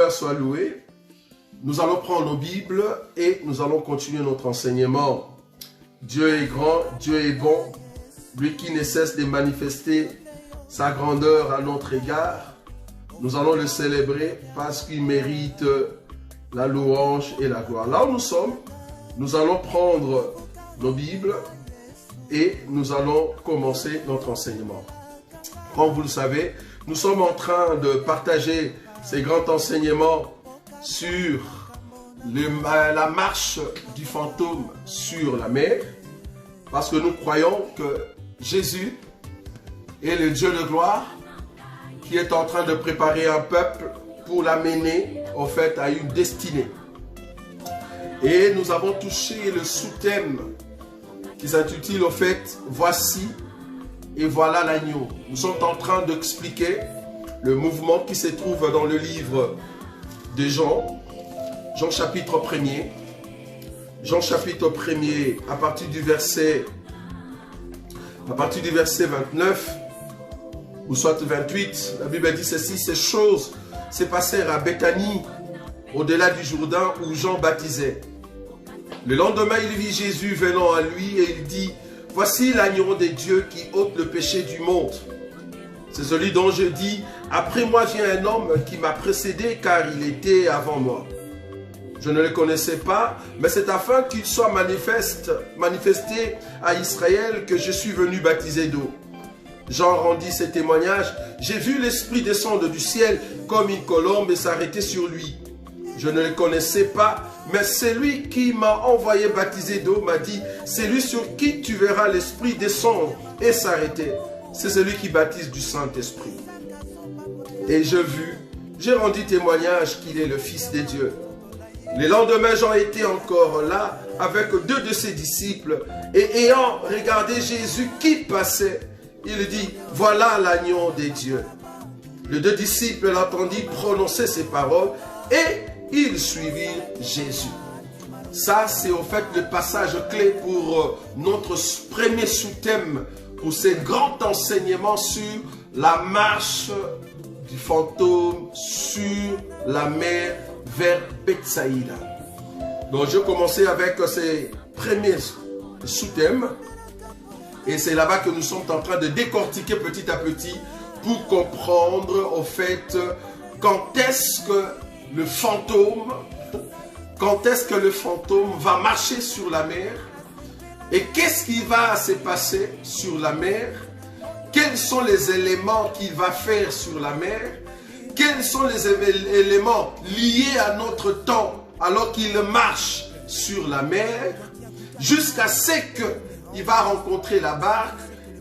Soit loué. Nous allons prendre nos Bibles et nous allons continuer notre enseignement. Dieu est grand, Dieu est bon, lui qui ne cesse de manifester sa grandeur à notre égard. Nous allons le célébrer parce qu'il mérite la louange et la gloire. Là où nous sommes, nous allons prendre nos Bibles et nous allons commencer notre enseignement. Comme vous le savez, nous sommes en train de partager ces grands enseignements sur la marche du fantôme sur la mer, parce que nous croyons que Jésus est le Dieu de gloire qui est en train de préparer un peuple pour l'amener au fait à une destinée. Et nous avons touché le sous-thème qui s'intitule au fait « Voici et voilà l'agneau ». Nous sommes en train d'expliquer le mouvement qui se trouve dans le livre de Jean, Jean chapitre 1er. Jean chapitre 1er à partir du verset 29 ou soit 28, la Bible dit ceci: ces choses se passèrent à Béthanie, au-delà du Jourdain où Jean baptisait. Le lendemain, il vit Jésus venant à lui et il dit: voici l'agneau de Dieu qui ôte le péché du monde. C'est celui dont je dis: après moi vient un homme qui m'a précédé car il était avant moi. Je ne le connaissais pas, mais c'est afin qu'il soit manifesté à Israël que je suis venu baptiser d'eau. Jean rendit ce témoignage: j'ai vu l'Esprit descendre du ciel comme une colombe et s'arrêter sur lui. Je ne le connaissais pas, mais celui qui m'a envoyé baptiser d'eau m'a dit: c'est lui sur qui tu verras l'Esprit descendre et s'arrêter. C'est celui qui baptise du Saint-Esprit. Et j'ai rendu témoignage qu'il est le Fils de Dieu. Le lendemain, Jean était encore là avec deux de ses disciples et ayant regardé Jésus qui passait, il dit: voilà l'agneau de Dieu. Les deux disciples l'entendirent prononcer ces paroles et ils suivirent Jésus. Ça, c'est au fait le passage clé pour notre premier sous-thème, pour ces grands enseignements sur la marche du fantôme sur la mer vers Bethsaïda. Donc, je commençais avec ces premiers sous-thèmes et c'est là-bas que nous sommes en train de décortiquer petit à petit pour comprendre au fait quand est-ce que le fantôme va marcher sur la mer et qu'est-ce qui va se passer sur la mer, quels sont les éléments qu'il va faire sur la mer, quels sont les éléments liés à notre temps alors qu'il marche sur la mer, jusqu'à ce qu'il va rencontrer la barque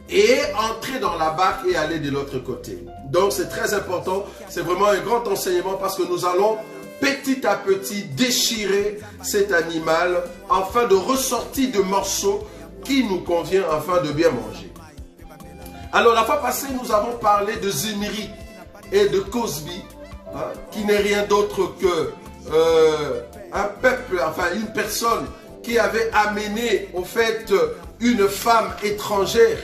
et entrer dans la barque et aller de l'autre côté. Donc c'est très important, c'est vraiment un grand enseignement parce que nous allons petit à petit déchirer cet animal afin de ressortir de morceaux qui nous convient afin de bien manger. Alors la fois passée, nous avons parlé de Zimri et de Cosbi, qui n'est rien d'autre que un peuple, enfin une personne qui avait amené au fait une femme étrangère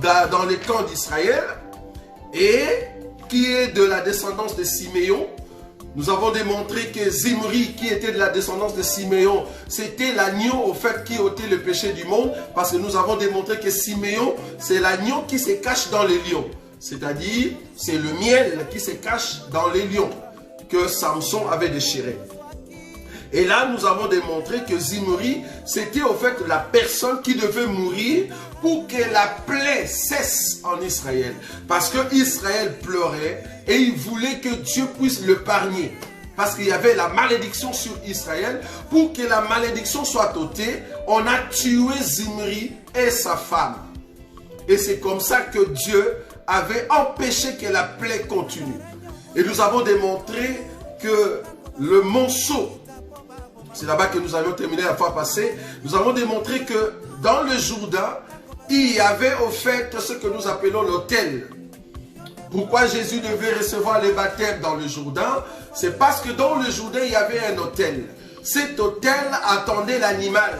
dans les camps d'Israël et qui est de la descendance de Siméon. Nous avons démontré que Zimri, qui était de la descendance de Siméon, c'était l'agneau au fait qui ôtait le péché du monde, parce que nous avons démontré que Siméon, c'est l'agneau qui se cache dans les lions. C'est-à-dire, c'est le miel qui se cache dans les lions que Samson avait déchiré. Et là, nous avons démontré que Zimri, c'était au fait la personne qui devait mourir pour que la plaie cesse en Israël. Parce que Israël pleurait et il voulait que Dieu puisse l'épargner. Parce qu'il y avait la malédiction sur Israël. Pour que la malédiction soit ôtée, on a tué Zimri et sa femme. Et c'est comme ça que Dieu avait empêché que la plaie continue. Et nous avons démontré que le monceau, c'est là-bas que nous avions terminé la fois passée, nous avons démontré que dans le Jourdain, il y avait au fait ce que nous appelons l'autel. Pourquoi Jésus devait recevoir les baptêmes dans le Jourdain? C'est parce que dans le Jourdain, il y avait un autel. cet autel attendait l'animal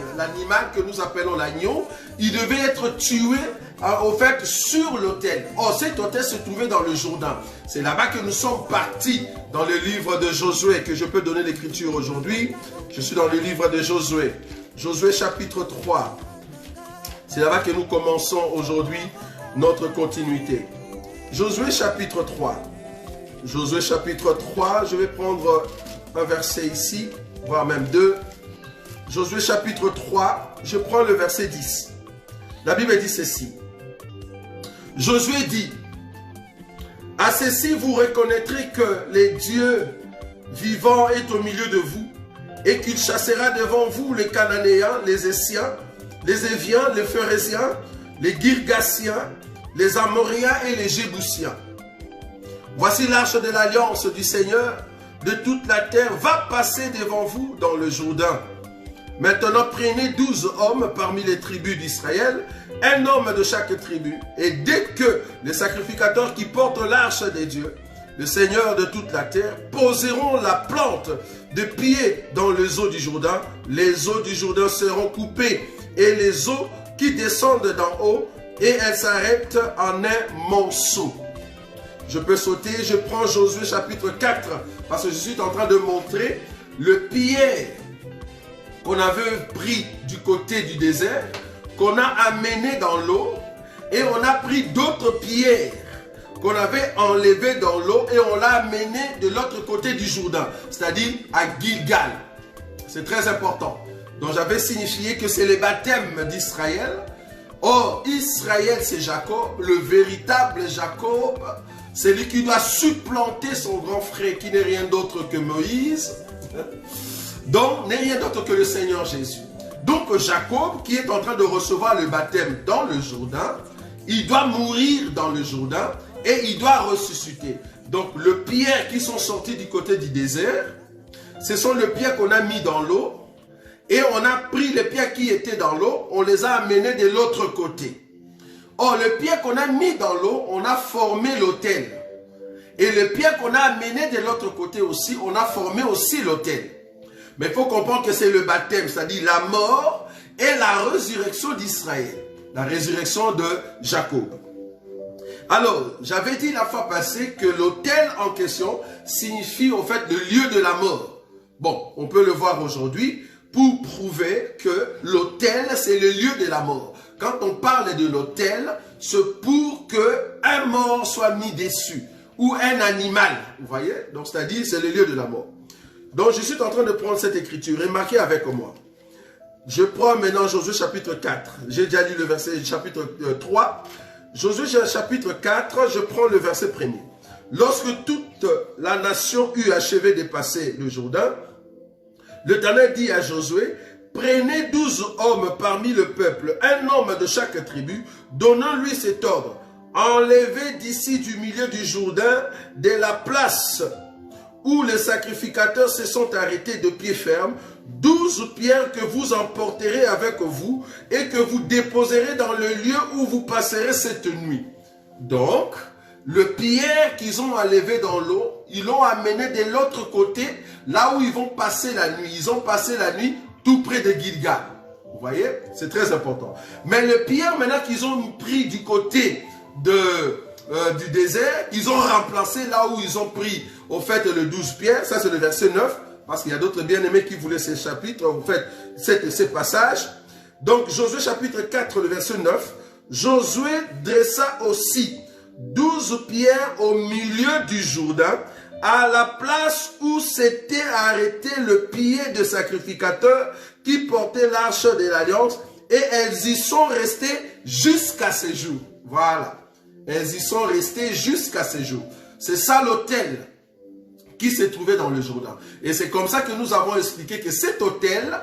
que nous appelons l'agneau. Il devait être tué au fait sur l'autel. Or, cet autel se trouvait dans le Jourdain. C'est là-bas que nous sommes partis dans le livre de Josué, que je peux donner l'écriture aujourd'hui. Je suis dans le livre de Josué. Josué chapitre 3. C'est là-bas que nous commençons aujourd'hui notre continuité. Josué chapitre 3. Josué chapitre 3, je vais prendre un verset ici, voire même deux. Josué chapitre 3, je prends le verset 10. La Bible dit ceci. Josué dit, « À ceci vous reconnaîtrez que les dieux vivants est au milieu de vous, et qu'il chassera devant vous les Cananéens, les Essiens, les Éviens, les Phérésiens, les Girgasiens, les Amoriens et les Jébusiens. Voici l'arche de l'alliance du Seigneur de toute la terre va passer devant vous dans le Jourdain. Maintenant prenez 12 hommes parmi les tribus d'Israël, un homme de chaque tribu, et dès que les sacrificateurs qui portent l'arche des dieux, le Seigneur de toute la terre, poseront la plante de pied dans les eaux du Jourdain, les eaux du Jourdain seront coupées, et les eaux qui descendent d'en haut, et elles s'arrêtent en un monceau. » Je peux sauter, je prends Josué chapitre 4, parce que je suis en train de montrer le pierre qu'on avait pris du côté du désert, qu'on a amené dans l'eau, et on a pris d'autres pierres qu'on avait enlevées dans l'eau, et on l'a amené de l'autre côté du Jourdain, c'est-à-dire à Gilgal. C'est très important. Donc j'avais signifié que c'est le baptême d'Israël. Or, Israël, c'est Jacob, le véritable Jacob, c'est lui qui doit supplanter son grand frère, qui n'est rien d'autre que Moïse. Donc, n'est rien d'autre que le Seigneur Jésus. Donc, Jacob, qui est en train de recevoir le baptême dans le Jourdain, il doit mourir dans le Jourdain et il doit ressusciter. Donc, les pierres qui sont sorties du côté du désert, ce sont les pierres qu'on a mis dans l'eau. Et on a pris les pierres qui étaient dans l'eau, on les a amenées de l'autre côté. Or, les pierres qu'on a mis dans l'eau, on a formé l'autel. Et les pierres qu'on a amenées de l'autre côté aussi, on a formé aussi l'autel. Mais il faut comprendre que c'est le baptême, c'est-à-dire la mort et la résurrection d'Israël. La résurrection de Jacob. Alors, j'avais dit la fois passée que l'autel en question signifie en fait le lieu de la mort. Bon, on peut le voir aujourd'hui pour prouver que l'autel, c'est le lieu de la mort. Quand on parle de l'autel, c'est pour qu'un mort soit mis dessus, ou un animal, vous voyez? Donc, c'est-à-dire, c'est le lieu de la mort. Donc, je suis en train de prendre cette écriture, remarquez avec moi. Je prends maintenant Josué chapitre 4. J'ai déjà lu le verset chapitre 3. Josué chapitre 4, je prends le verset 1er. Lorsque toute la nation eut achevé de passer le Jourdain, l'Éternel dit à Josué, prenez 12 hommes parmi le peuple, un homme de chaque tribu, donnant-lui cet ordre. Enlevez d'ici du milieu du Jourdain de la place où les sacrificateurs se sont arrêtés de pied ferme, 12 pierres que vous emporterez avec vous et que vous déposerez dans le lieu où vous passerez cette nuit. Donc, le pierre qu'ils ont enlevé dans l'eau, ils l'ont amené de l'autre côté, là où ils vont passer la nuit. Ils ont passé la nuit tout près de Gilgal. Vous voyez? C'est très important. Mais le pierre maintenant qu'ils ont pris du côté du désert, ils ont remplacé là où ils ont pris au fait le 12 pierres. Ça c'est le verset 9, parce qu'il y a d'autres bien-aimés qui voulaient ces chapitres, en fait, ces passages. Donc Josué chapitre 4, le verset 9. Josué dressa aussi 12 pierres au milieu du Jourdain, à la place où s'était arrêté le pied de sacrificateur qui portait l'arche de l'alliance, et elles y sont restées jusqu'à ce jour. Voilà. Elles y sont restées jusqu'à ce jour. C'est ça l'autel qui se trouvait dans le Jourdain. Et c'est comme ça que nous avons expliqué que cet autel,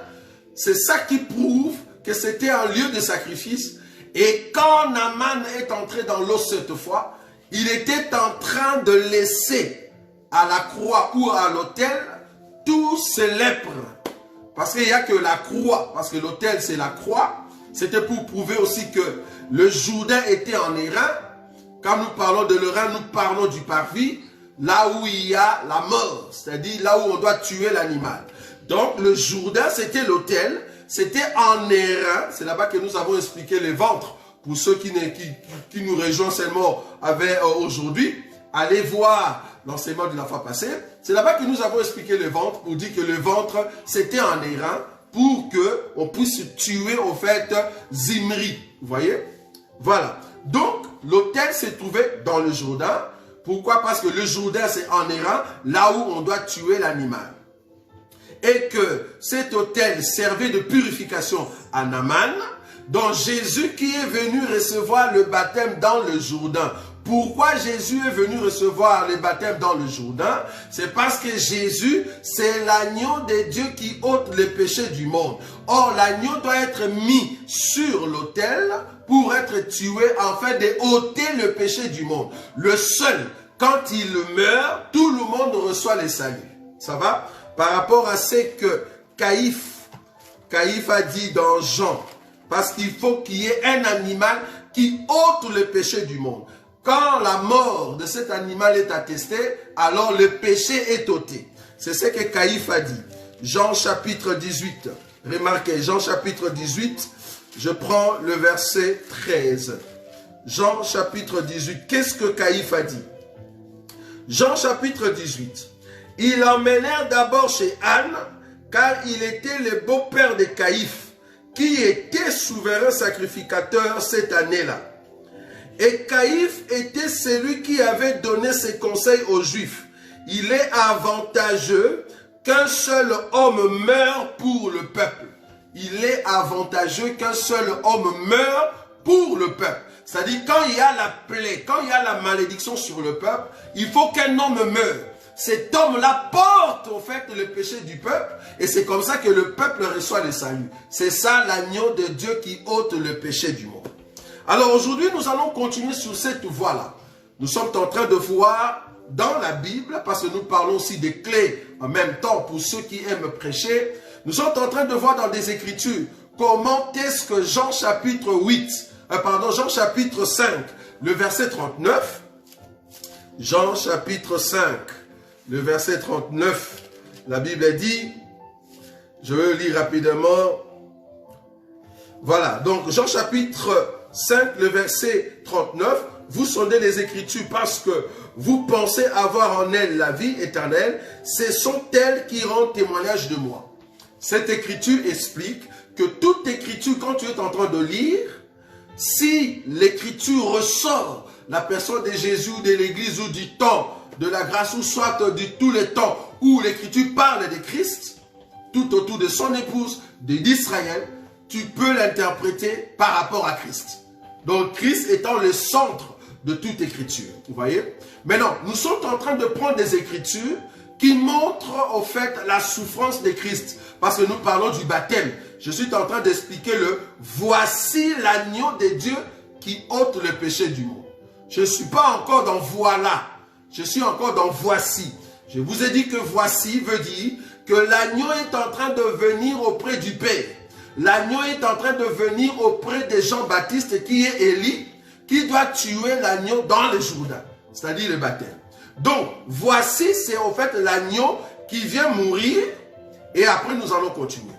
c'est ça qui prouve que c'était un lieu de sacrifice. Et quand Naaman est entré dans l'eau cette fois, il était en train de laisser à la croix ou à l'autel tous ces lèpres. Parce qu'il n'y a que la croix, parce que l'autel c'est la croix. C'était pour prouver aussi que le Jourdain était en airain. Quand nous parlons de l'airain, nous parlons du parvis. là où il y a la mort, c'est-à-dire là où on doit tuer l'animal. Donc le Jourdain, c'était l'autel, c'était en airain, c'est là-bas que nous avons expliqué les ventres, pour ceux qui nous rejoignent seulement aujourd'hui, allez voir l'enseignement de la fois passée, c'est là-bas que nous avons expliqué le ventre, pour dire que le ventre, c'était en airain, pour qu'on puisse tuer, au fait, Zimri. Vous voyez? Voilà. Donc, l'autel se trouvait dans le Jourdain. Pourquoi? Parce que le Jourdain, c'est en airain, là où on doit tuer l'animal. Et que cet autel servait de purification à Naaman, dont Jésus qui est venu recevoir le baptême dans le Jourdain. Pourquoi Jésus est venu recevoir le baptême dans le Jourdain? C'est parce que Jésus, c'est l'agneau de Dieu qui ôte les péchés du monde. Or, l'agneau doit être mis sur l'autel pour être tué afin de ôter le péché du monde. Le seul, quand il meurt, tout le monde reçoit le salut. Ça va? Par rapport à ce que Caïphe a dit dans Jean, parce qu'il faut qu'il y ait un animal qui ôte le péché du monde. Quand la mort de cet animal est attestée, alors le péché est ôté. C'est ce que Caïphe a dit. Jean chapitre 18. Remarquez, Jean chapitre 18, je prends le verset 13. Jean chapitre 18, qu'est-ce que Caïphe a dit? Jean chapitre 18. Ils l'emmenèrent d'abord chez Anne, car il était le beau-père de Caïphe, qui était souverain sacrificateur cette année-là. Et Caïphe était celui qui avait donné ses conseils aux Juifs. Il est avantageux qu'un seul homme meure pour le peuple. Il est avantageux qu'un seul homme meure pour le peuple. C'est-à-dire quand il y a la plaie, quand il y a la malédiction sur le peuple, il faut qu'un homme meure. Cet homme-là porte au fait le péché du peuple et c'est comme ça que le peuple reçoit le salut. C'est ça l'agneau de Dieu qui ôte le péché du monde. Alors aujourd'hui, nous allons continuer sur cette voie-là. Nous sommes en train de voir dans la Bible, parce que nous parlons aussi des clés en même temps pour ceux qui aiment prêcher. Nous sommes en train de voir dans des Écritures comment est-ce que Jean chapitre 5, le verset 39, Jean chapitre 5, le verset 39, la Bible dit, je vais lire rapidement, voilà, donc Jean chapitre 5, le verset 39, vous sondez les Écritures parce que vous pensez avoir en elles la vie éternelle, ce sont elles qui rendent témoignage de moi. Cette Écriture explique que toute Écriture, quand tu es en train de lire, si l'Écriture ressort la personne de Jésus, de l'Église ou du temps de la grâce, ou soit de tous les temps où l'Écriture parle de Christ, tout autour de son épouse, d'Israël, tu peux l'interpréter par rapport à Christ. Donc Christ étant le centre de toute Écriture. Vous voyez? Maintenant, nous sommes en train de prendre des Écritures qui montrent au fait la souffrance de Christ. Parce que nous parlons du baptême. Je suis en train d'expliquer le « Voici l'agneau de Dieu qui ôte le péché du monde ». Je ne suis pas encore dans « voilà ». Je suis encore dans « voici ». Je vous ai dit que « voici » veut dire que l'agneau est en train de venir auprès du Père. L'agneau est en train de venir auprès de Jean-Baptiste qui est Élie, qui doit tuer l'agneau dans le Jourdain, c'est-à-dire le baptême. Donc, voici, c'est en fait l'agneau qui vient mourir et après nous allons continuer.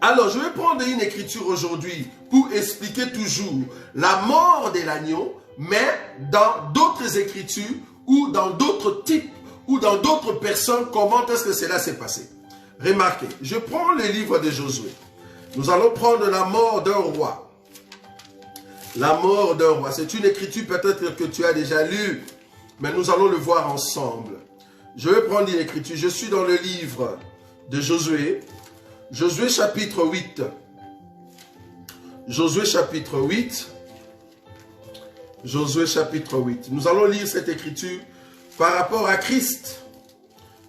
Alors, je vais prendre une écriture aujourd'hui pour expliquer toujours la mort de l'agneau, mais dans d'autres écritures ou dans d'autres types ou dans d'autres personnes, comment est-ce que cela s'est passé. Remarquez, je prends le livre de Josué. Nous allons prendre la mort d'un roi. La mort d'un roi. C'est une écriture peut-être que tu as déjà lue, mais nous allons le voir ensemble. Je vais prendre une écriture. Je suis dans le livre de Josué. Josué chapitre 8. Josué chapitre 8. Josué chapitre 8. Nous allons lire cette écriture par rapport à Christ.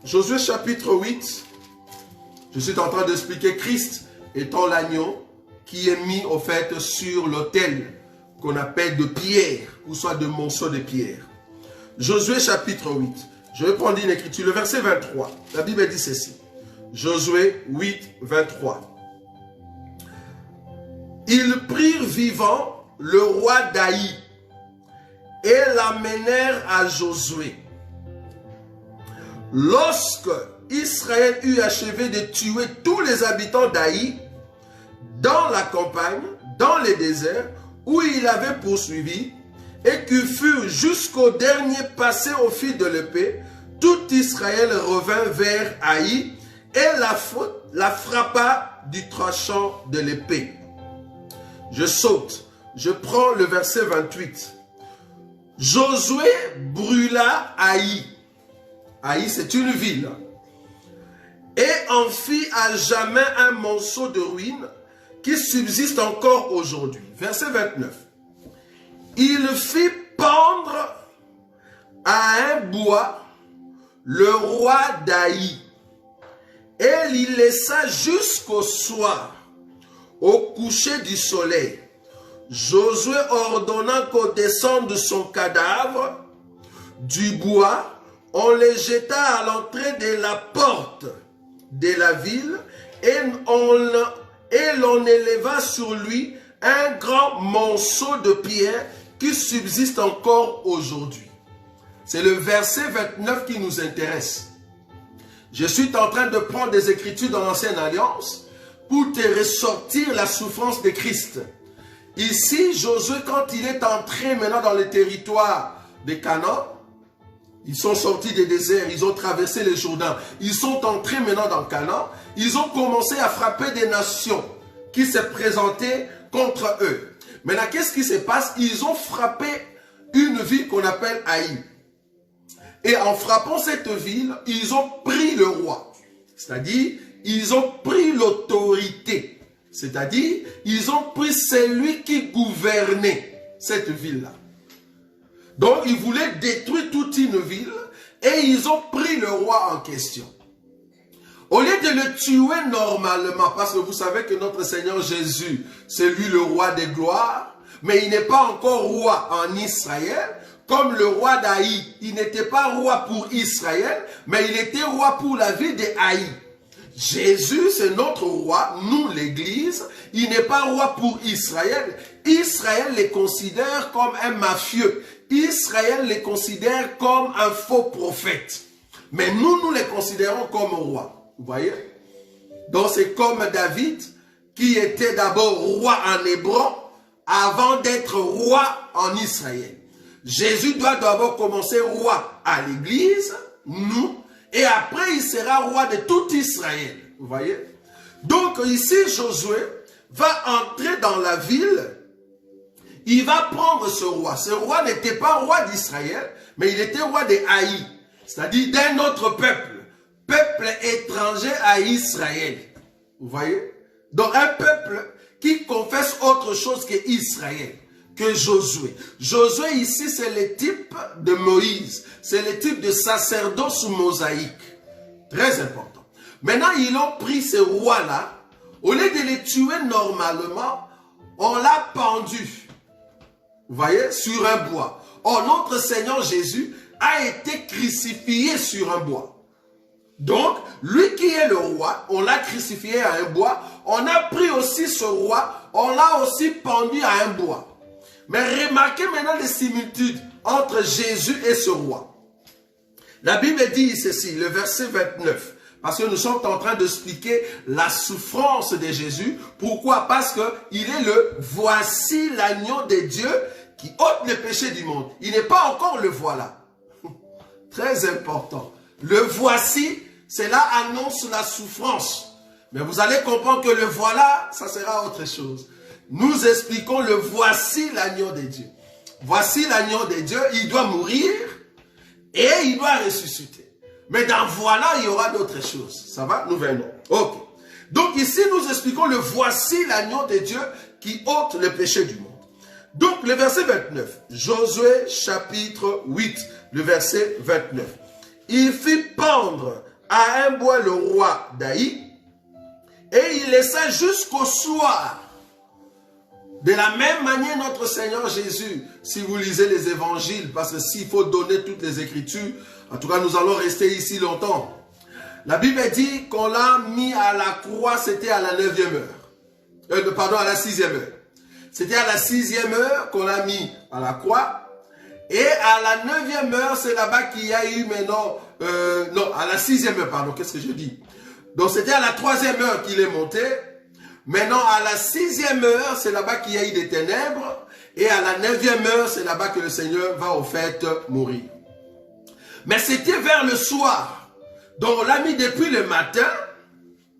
Josué chapitre 8. Je suis en train d'expliquer Christ étant l'agneau qui est mis au fait sur l'autel qu'on appelle de pierre, ou soit de monceau de pierre. Josué chapitre 8. Je vais prendre une écriture, le verset 23. La Bible dit ceci. Josué 8, 23. Ils prirent vivant le roi d'Aï et l'amenèrent à Josué. Lorsque Israël eut achevé de tuer tous les habitants d'Aï, dans la campagne, dans les déserts, où il avait poursuivi, et qui furent jusqu'au dernier passé au fil de l'épée, tout Israël revint vers Aï, et la frappa du tranchant de l'épée. Je saute, je prends le verset 28. Josué brûla Aï. Aï, c'est une ville. Et en fit à jamais un monceau de ruines qui subsiste encore aujourd'hui. Verset 29. Il fit pendre à un bois le roi d'Aï. Et il laissa jusqu'au soir, au coucher du soleil. Josué ordonna qu'on descende son cadavre du bois. On les jeta à l'entrée de la porte de la ville et l'on éleva sur lui un grand monceau de pierre qui subsiste encore aujourd'hui. C'est le verset 29 qui nous intéresse. Je suis en train de prendre des écritures dans l'Ancienne Alliance pour te ressortir la souffrance de Christ. Ici, Josué, quand il est entré maintenant dans le territoire de Canaan, ils sont sortis des déserts, ils ont traversé le Jourdain. Ils sont entrés maintenant dans Canaan. Ils ont commencé à frapper des nations qui se présentaient contre eux. Maintenant, qu'est-ce qui se passe? Ils ont frappé une ville qu'on appelle Aï. Et en frappant cette ville, ils ont pris le roi. C'est-à-dire, ils ont pris l'autorité. C'est-à-dire, ils ont pris celui qui gouvernait cette ville-là. Donc, ils voulaient détruire toute une ville et ils ont pris le roi en question. Au lieu de le tuer normalement, parce que vous savez que notre Seigneur Jésus, c'est lui le roi des gloires, mais il n'est pas encore roi en Israël, comme le roi d'Aï. Il n'était pas roi pour Israël, mais il était roi pour la ville d'Aï. Jésus, c'est notre roi, nous l'église, il n'est pas roi pour Israël. Israël les considère comme un mafieux. Israël les considère comme un faux prophète. Mais nous les considérons comme rois. Vous voyez? Donc c'est comme David, qui était d'abord roi en Hébron, avant d'être roi en Israël. Jésus doit d'abord commencer roi à l'église, nous, et après il sera roi de tout Israël. Vous voyez? Donc ici Josué va entrer dans la ville. Il va prendre ce roi. Ce roi n'était pas roi d'Israël, mais il était roi d'Aï, c'est-à-dire d'un autre peuple. Peuple étranger à Israël. Vous voyez? Donc un peuple qui confesse autre chose que Israël, que Josué. Josué ici, c'est le type de Moïse. C'est le type de sacerdoce mosaïque. Très important. Maintenant, ils ont pris ce roi-là. Au lieu de les tuer normalement, on l'a pendu. Vous voyez, sur un bois. Or, notre Seigneur Jésus a été crucifié sur un bois. Donc, lui qui est le roi, on l'a crucifié à un bois. On a pris aussi ce roi, on l'a aussi pendu à un bois. Mais remarquez maintenant les similitudes entre Jésus et ce roi. La Bible dit ceci, le verset 29. Parce que nous sommes en train d'expliquer la souffrance de Jésus. Pourquoi? Parce qu'il est le « voici l'agneau de Dieu qui ôte le péché du monde ». Il n'est pas encore le « voilà ». Très important. Le « voici », cela annonce la souffrance. Mais vous allez comprendre que le « voilà », ça sera autre chose. Nous expliquons le « voici l'agneau de Dieu ». Voici l'agneau de Dieu, il doit mourir et il doit ressusciter. Mais dans voilà, il y aura d'autres choses. Ça va? Nous venons. Ok. Donc ici, nous expliquons le voici l'agneau de Dieu qui ôte le péché du monde. Donc le verset 29. Josué chapitre 8, le verset 29. Il fit pendre à un bois le roi d'Aï et il laissa jusqu'au soir. De la même manière, notre Seigneur Jésus, si vous lisez les évangiles, parce que s'il faut donner toutes les écritures, en tout cas, nous allons rester ici longtemps. La Bible dit qu'on l'a mis à la croix, c'était à la 9e heure. Pardon, à la 6e heure. C'était à la 6e heure qu'on l'a mis à la croix. Et à la 9e heure, c'est là-bas qu'il y a eu maintenant... non, à la 6e heure, pardon, qu'est-ce que je dis? Donc c'était à la 3e heure qu'il est monté. Maintenant, à la 6e heure, c'est là-bas qu'il y a eu des ténèbres. Et à la 9e heure, c'est là-bas que le Seigneur va au fait mourir. Mais c'était vers le soir. Donc on l'a mis depuis le matin.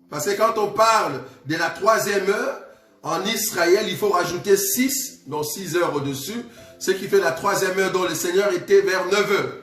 Parce que quand on parle de la 3e heure, en Israël, il faut rajouter 6, donc 6 heures au-dessus. Ce qui fait la 3e heure dont le Seigneur était vers 9 heures.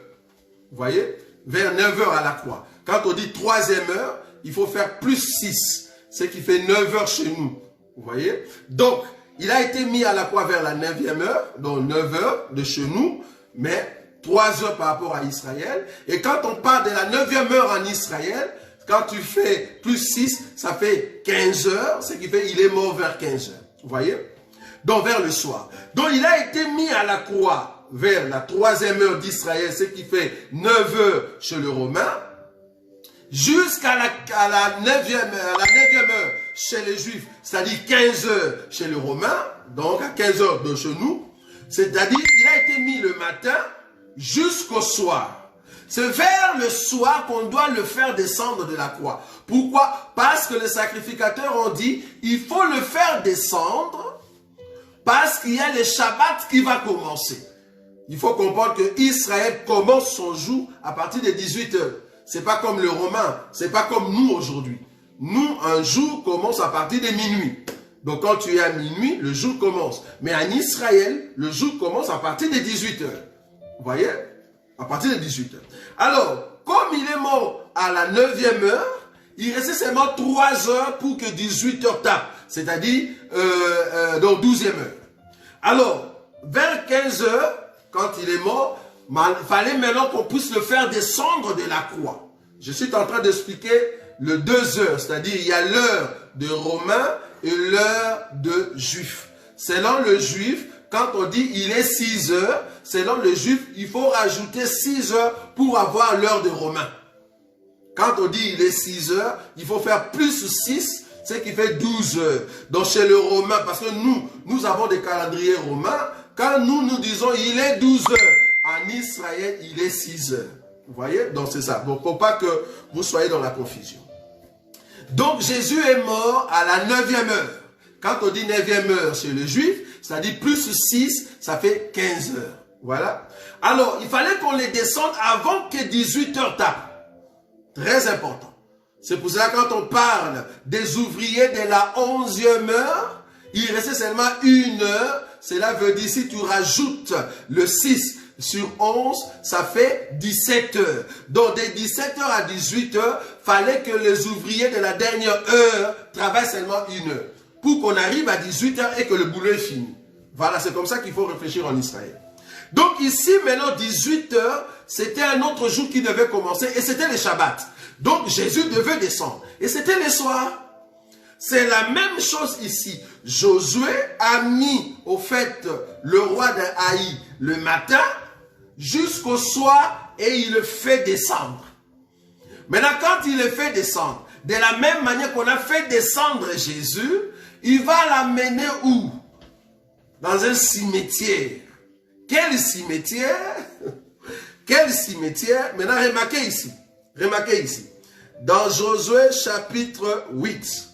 Vous voyez? Vers 9 heures à la croix. Quand on dit 3e heure, il faut faire plus 6. Ce qui fait 9 heures chez nous. Vous voyez? Donc, il a été mis à la croix vers la 9e heure, donc 9 heures de chez nous, mais 3 heures par rapport à Israël. Et quand on parle de la 9e heure en Israël, quand tu fais plus 6, ça fait 15 heures, ce qui fait qu'il est mort vers 15 heures. Vous voyez? Donc vers le soir. Donc il a été mis à la croix vers la 3e heure d'Israël, ce qui fait 9 heures chez le Romain, jusqu'à la 9e heure chez les Juifs, c'est-à-dire 15 heures chez les Romains, donc à 15 heures de chez nous, c'est-à-dire il a été mis le matin jusqu'au soir. C'est vers le soir qu'on doit le faire descendre de la croix. Pourquoi? Parce que les sacrificateurs ont dit, il faut le faire descendre parce qu'il y a le Shabbat qui va commencer. Il faut comprendre que Israël commence son jour à partir de 18 heures. C'est pas comme le Romain, c'est pas comme nous aujourd'hui. Nous, un jour commence à partir de minuit. Donc quand tu es à minuit, le jour commence. Mais en Israël, le jour commence à partir de 18 heures. Vous voyez? À partir de 18 heures. Alors, comme il est mort à la 9e heure, il restait seulement 3 heures pour que 18 heures tape. C'est-à-dire, donc 12e heure. Alors, vers 15 heures, quand il est mort, il fallait maintenant qu'on puisse le faire descendre de la croix. Je suis en train d'expliquer le 2 heures, c'est-à-dire il y a l'heure de Romains et l'heure de Juifs. Selon le Juif, quand on dit il est 6 heures, selon le Juif, il faut rajouter 6 heures pour avoir l'heure de Romains. Quand on dit il est 6 heures, il faut faire plus 6, ce qui fait 12 heures. Donc chez le Romain, parce que nous avons des calendriers romains, quand nous disons il est 12 heures, en Israël, il est 6 heures. Vous voyez? Donc c'est ça. Donc il ne faut pas que vous soyez dans la confusion. Donc Jésus est mort à la 9e heure. Quand on dit 9e heure chez le Juif, c'est-à-dire plus 6, ça fait 15 heures. Voilà. Alors, il fallait qu'on les descende avant que 18 heures tapent. Très important. C'est pour cela quand on parle des ouvriers de la 11e heure, il restait seulement 1 heure. Cela veut dire si tu rajoutes le 6 sur 11, ça fait 17 heures. Donc de 17 heures à 18 heures, fallait que les ouvriers de la dernière heure travaillent seulement 1 heure. Pour qu'on arrive à 18 heures et que le boulot est fini. Voilà, c'est comme ça qu'il faut réfléchir en Israël. Donc ici, maintenant, 18 heures, c'était un autre jour qui devait commencer et c'était le Shabbat. Donc Jésus devait descendre. Et c'était le soir. C'est la même chose ici. Josué a mis au fait le roi d'Aï le matin jusqu'au soir et il le fait descendre. Maintenant, quand il le fait descendre, de la même manière qu'on a fait descendre Jésus, il va l'amener où? Dans un cimetière. Quel cimetière? Quel cimetière? Maintenant, remarquez ici. Remarquez ici. Dans Josué chapitre 8.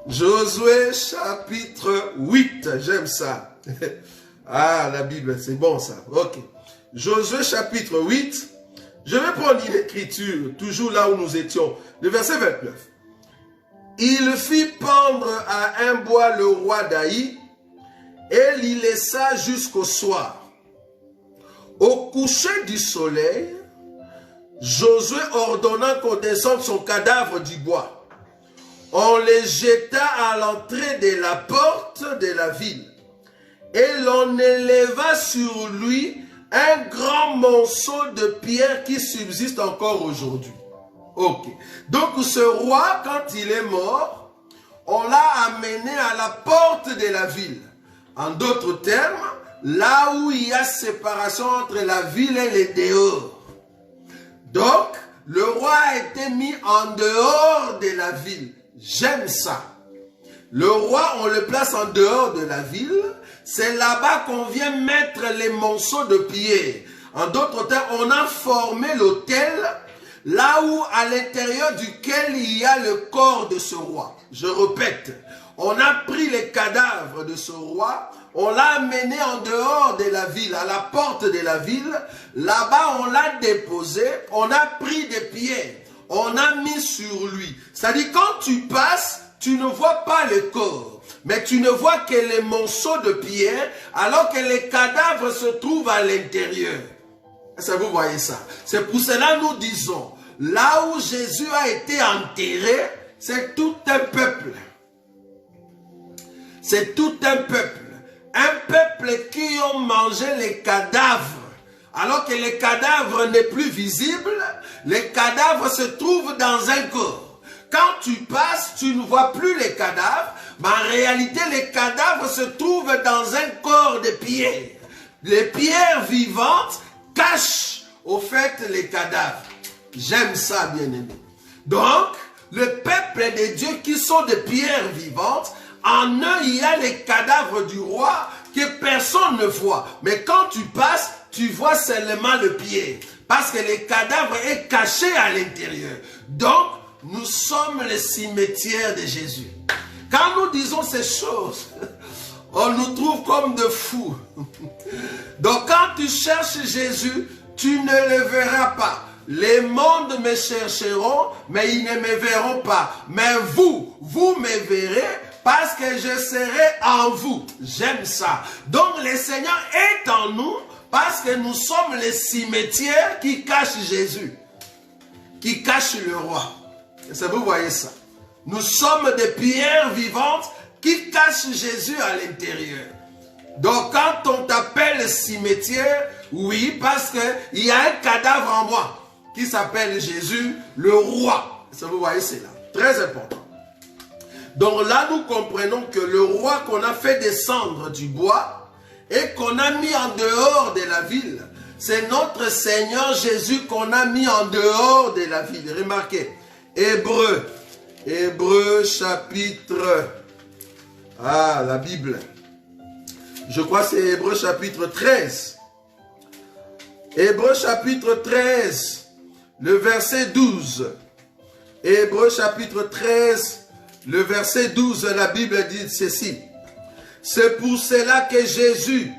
Josué chapitre 8. J'aime ça. Ah, la Bible, c'est bon ça. Ok. Josué chapitre 8. Je vais prendre l'écriture, toujours là où nous étions. Le verset 29. Il fit pendre à un bois le roi d'Aï et l'y laissa jusqu'au soir. Au coucher du soleil, Josué ordonna qu'on descende son cadavre du bois. On le jeta à l'entrée de la porte de la ville et l'on éleva sur lui un grand monceau de pierre qui subsiste encore aujourd'hui. Ok. Donc ce roi, quand il est mort, on l'a amené à la porte de la ville. En d'autres termes, là où il y a séparation entre la ville et les dehors. Donc, le roi a été mis en dehors de la ville. J'aime ça. Le roi, on le place en dehors de la ville. C'est là-bas qu'on vient mettre les monceaux de pierre. En d'autres termes, on a formé l'autel là où à l'intérieur duquel il y a le corps de ce roi. Je répète, on a pris les cadavres de ce roi, on l'a amené en dehors de la ville, à la porte de la ville. Là-bas, on l'a déposé, on a pris des pierres, on a mis sur lui. C'est-à-dire, quand tu passes, tu ne vois pas le corps, mais tu ne vois que les monceaux de pierre, alors que les cadavres se trouvent à l'intérieur. Est-ce que vous voyez ça? C'est pour cela que nous disons, là où Jésus a été enterré, c'est tout un peuple. C'est tout un peuple. Un peuple qui ont mangé les cadavres. Alors que les cadavres n'est plus visible, les cadavres se trouvent dans un corps. Quand tu passes, tu ne vois plus les cadavres, mais en réalité, les cadavres se trouvent dans un corps de pierre. Les pierres vivantes cachent au fait les cadavres. J'aime ça, bien-aimé. Donc, le peuple de Dieu qui sont des pierres vivantes, en eux, il y a les cadavres du roi que personne ne voit. Mais quand tu passes, tu vois seulement le pied. Parce que les cadavres est caché à l'intérieur. Donc, nous sommes le cimetière de Jésus. Quand nous disons ces choses, on nous trouve comme de fous. Donc, quand tu cherches Jésus, tu ne le verras pas. Les mondes me chercheront, mais ils ne me verront pas. Mais vous me verrez parce que je serai en vous. J'aime ça. Donc, le Seigneur est en nous parce que nous sommes les cimetières qui cachent Jésus, qui cachent le roi. Est-ce que vous voyez ça? Nous sommes des pierres vivantes qui cachent Jésus à l'intérieur. Donc, quand on t'appelle cimetière, oui, parce qu'il y a un cadavre en moi qui s'appelle Jésus, le roi. Ça, vous voyez, c'est là. Très important. Donc là, nous comprenons que le roi qu'on a fait descendre du bois et qu'on a mis en dehors de la ville, c'est notre Seigneur Jésus qu'on a mis en dehors de la ville. Remarquez, Hébreux chapitre... Ah, la Bible. Je crois que c'est Hébreux chapitre 13. Hébreux chapitre 13, le verset 12. Hébreux chapitre 13, le verset 12, la Bible dit ceci. C'est pour cela que Jésus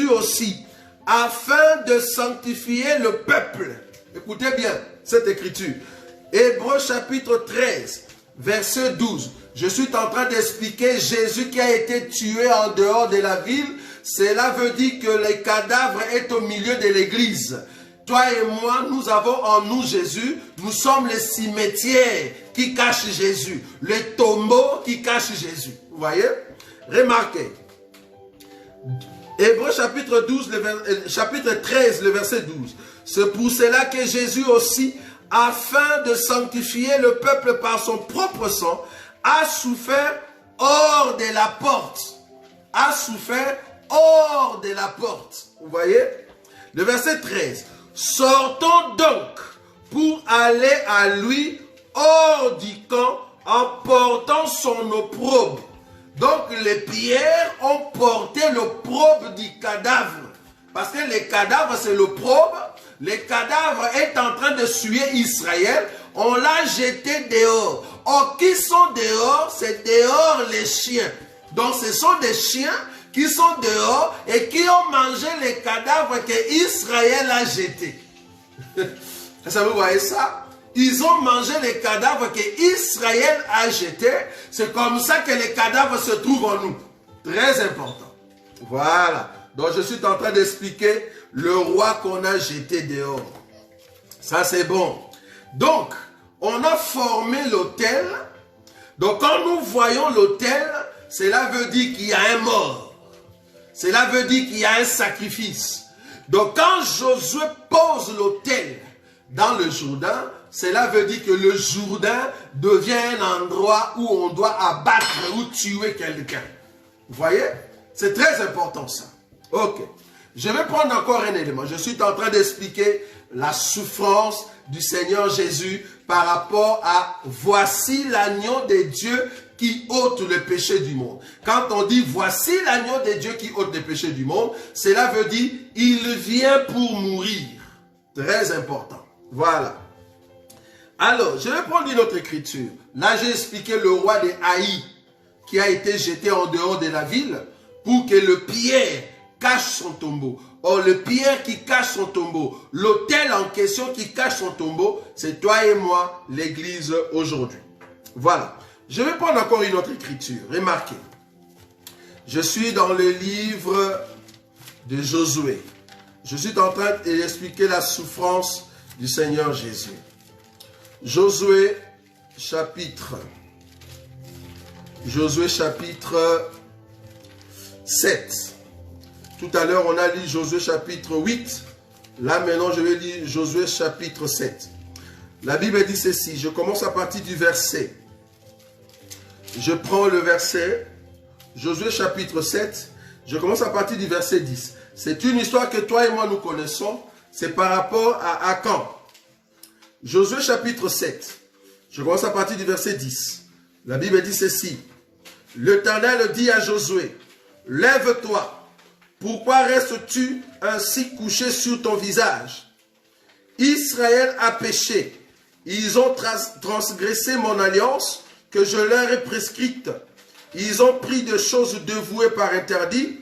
aussi, afin de sanctifier le peuple. Écoutez bien cette écriture. Hébreux chapitre 13, verset 12. Je suis en train d'expliquer Jésus qui a été tué en dehors de la ville. Cela veut dire que les cadavres est au milieu de l'église. Toi et moi, nous avons en nous Jésus. Nous sommes les cimetières qui cachent Jésus. Les tombeaux qui cachent Jésus. Vous voyez? Remarquez. Hébreux chapitre 13, le verset 12. C'est pour cela que Jésus aussi, afin de sanctifier le peuple par son propre sang, a souffert hors de la porte. A souffert hors de la porte. Vous voyez? Le verset 13. Sortons donc pour aller à lui hors du camp en portant son opprobre. Donc les pierres ont porté l'opprobre du cadavre. Parce que les cadavres c'est l'opprobre. Les cadavres est en train de suer Israël. On l'a jeté dehors. Or, qui sont dehors? C'est dehors les chiens. Donc ce sont des chiens qui sont dehors et qui ont mangé les cadavres que Israël a jetés. Ça, vous voyez ça? Ils ont mangé les cadavres que Israël a jetés. C'est comme ça que les cadavres se trouvent en nous. Très important. Voilà. Donc je suis en train d'expliquer le roi qu'on a jeté dehors. Ça c'est bon. Donc, on a formé l'autel. Donc quand nous voyons l'autel, cela veut dire qu'il y a un mort. Cela veut dire qu'il y a un sacrifice. Donc quand Josué pose l'autel dans le Jourdain, cela veut dire que le Jourdain devient un endroit où on doit abattre ou tuer quelqu'un. Vous voyez? C'est très important ça. Ok. Je vais prendre encore un élément. Je suis en train d'expliquer la souffrance du Seigneur Jésus par rapport à voici l'agneau de Dieu qui ôte le péché du monde. Quand on dit voici l'agneau de Dieu qui ôte le péché du monde, cela veut dire il vient pour mourir. Très important. Voilà. Alors, je vais prendre une autre écriture. Là, j'ai expliqué le roi de Haï qui a été jeté en dehors de la ville pour que le pierre cache son tombeau. Or, le pierre qui cache son tombeau, l'autel en question qui cache son tombeau, c'est toi et moi, l'église aujourd'hui. Voilà. Je vais prendre encore une autre écriture. Remarquez. Je suis dans le livre de Josué. Je suis en train d'expliquer la souffrance du Seigneur Jésus. Josué chapitre 7. Tout à l'heure, on a lu Josué chapitre 8. Là, maintenant, je vais lire Josué chapitre 7. La Bible dit ceci. Je commence à partir du verset. Je prends le verset. Josué chapitre 7. Je commence à partir du verset 10. C'est une histoire que toi et moi nous connaissons. C'est par rapport à Akan. Josué chapitre 7. Je commence à partir du verset 10. La Bible dit ceci. L'Éternel dit à Josué, lève-toi. Pourquoi restes-tu ainsi couché sur ton visage? Israël a péché. Ils ont transgressé mon alliance que je leur ai prescrite. Ils ont pris des choses dévouées par interdit.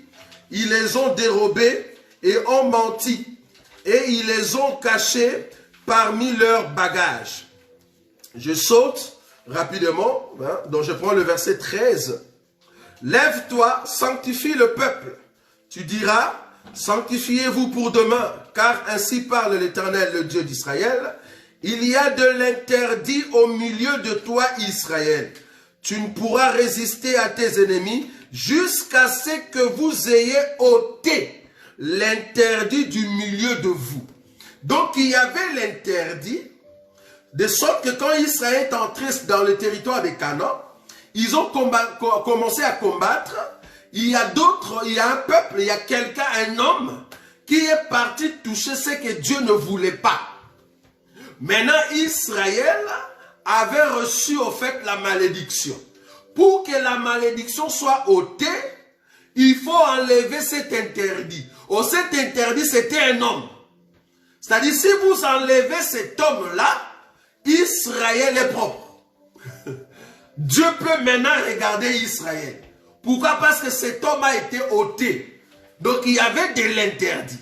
Ils les ont dérobées et ont menti. Et ils les ont cachées parmi leurs bagages. Je saute rapidement. Donc je prends le verset 13. Lève-toi, sanctifie le peuple. Tu diras, sanctifiez-vous pour demain, car ainsi parle l'Éternel, le Dieu d'Israël. Il y a de l'interdit au milieu de toi, Israël. Tu ne pourras résister à tes ennemis jusqu'à ce que vous ayez ôté l'interdit du milieu de vous. Donc il y avait l'interdit, de sorte que quand Israël est entré dans le territoire de Canaan, ils ont commencé à combattre. Il y a d'autres, il y a un peuple, il y a quelqu'un, un homme, qui est parti toucher ce que Dieu ne voulait pas. Maintenant, Israël avait reçu au fait la malédiction. Pour que la malédiction soit ôtée, il faut enlever cet interdit. Oh, cet interdit, c'était un homme. C'est-à-dire, si vous enlevez cet homme-là, Israël est propre. Dieu peut maintenant regarder Israël. Pourquoi? Parce que cet homme a été ôté. Donc il y avait de l'interdit.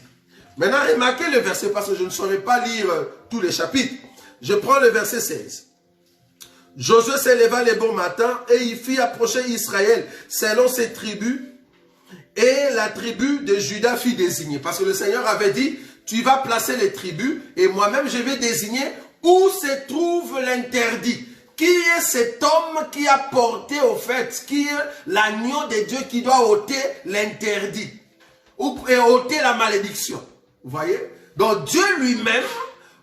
Maintenant, remarquez le verset, parce que je ne saurais pas lire tous les chapitres. Je prends le verset 16. Josué s'éleva le bon matin et il fit approcher Israël selon ses tribus. Et la tribu de Juda fut désignée. Parce que le Seigneur avait dit, tu vas placer les tribus et moi-même je vais désigner où se trouve l'interdit. Qui est cet homme qui a porté au fait, qui est l'agneau de Dieu qui doit ôter l'interdit et ôter la malédiction. Vous voyez? Donc Dieu lui-même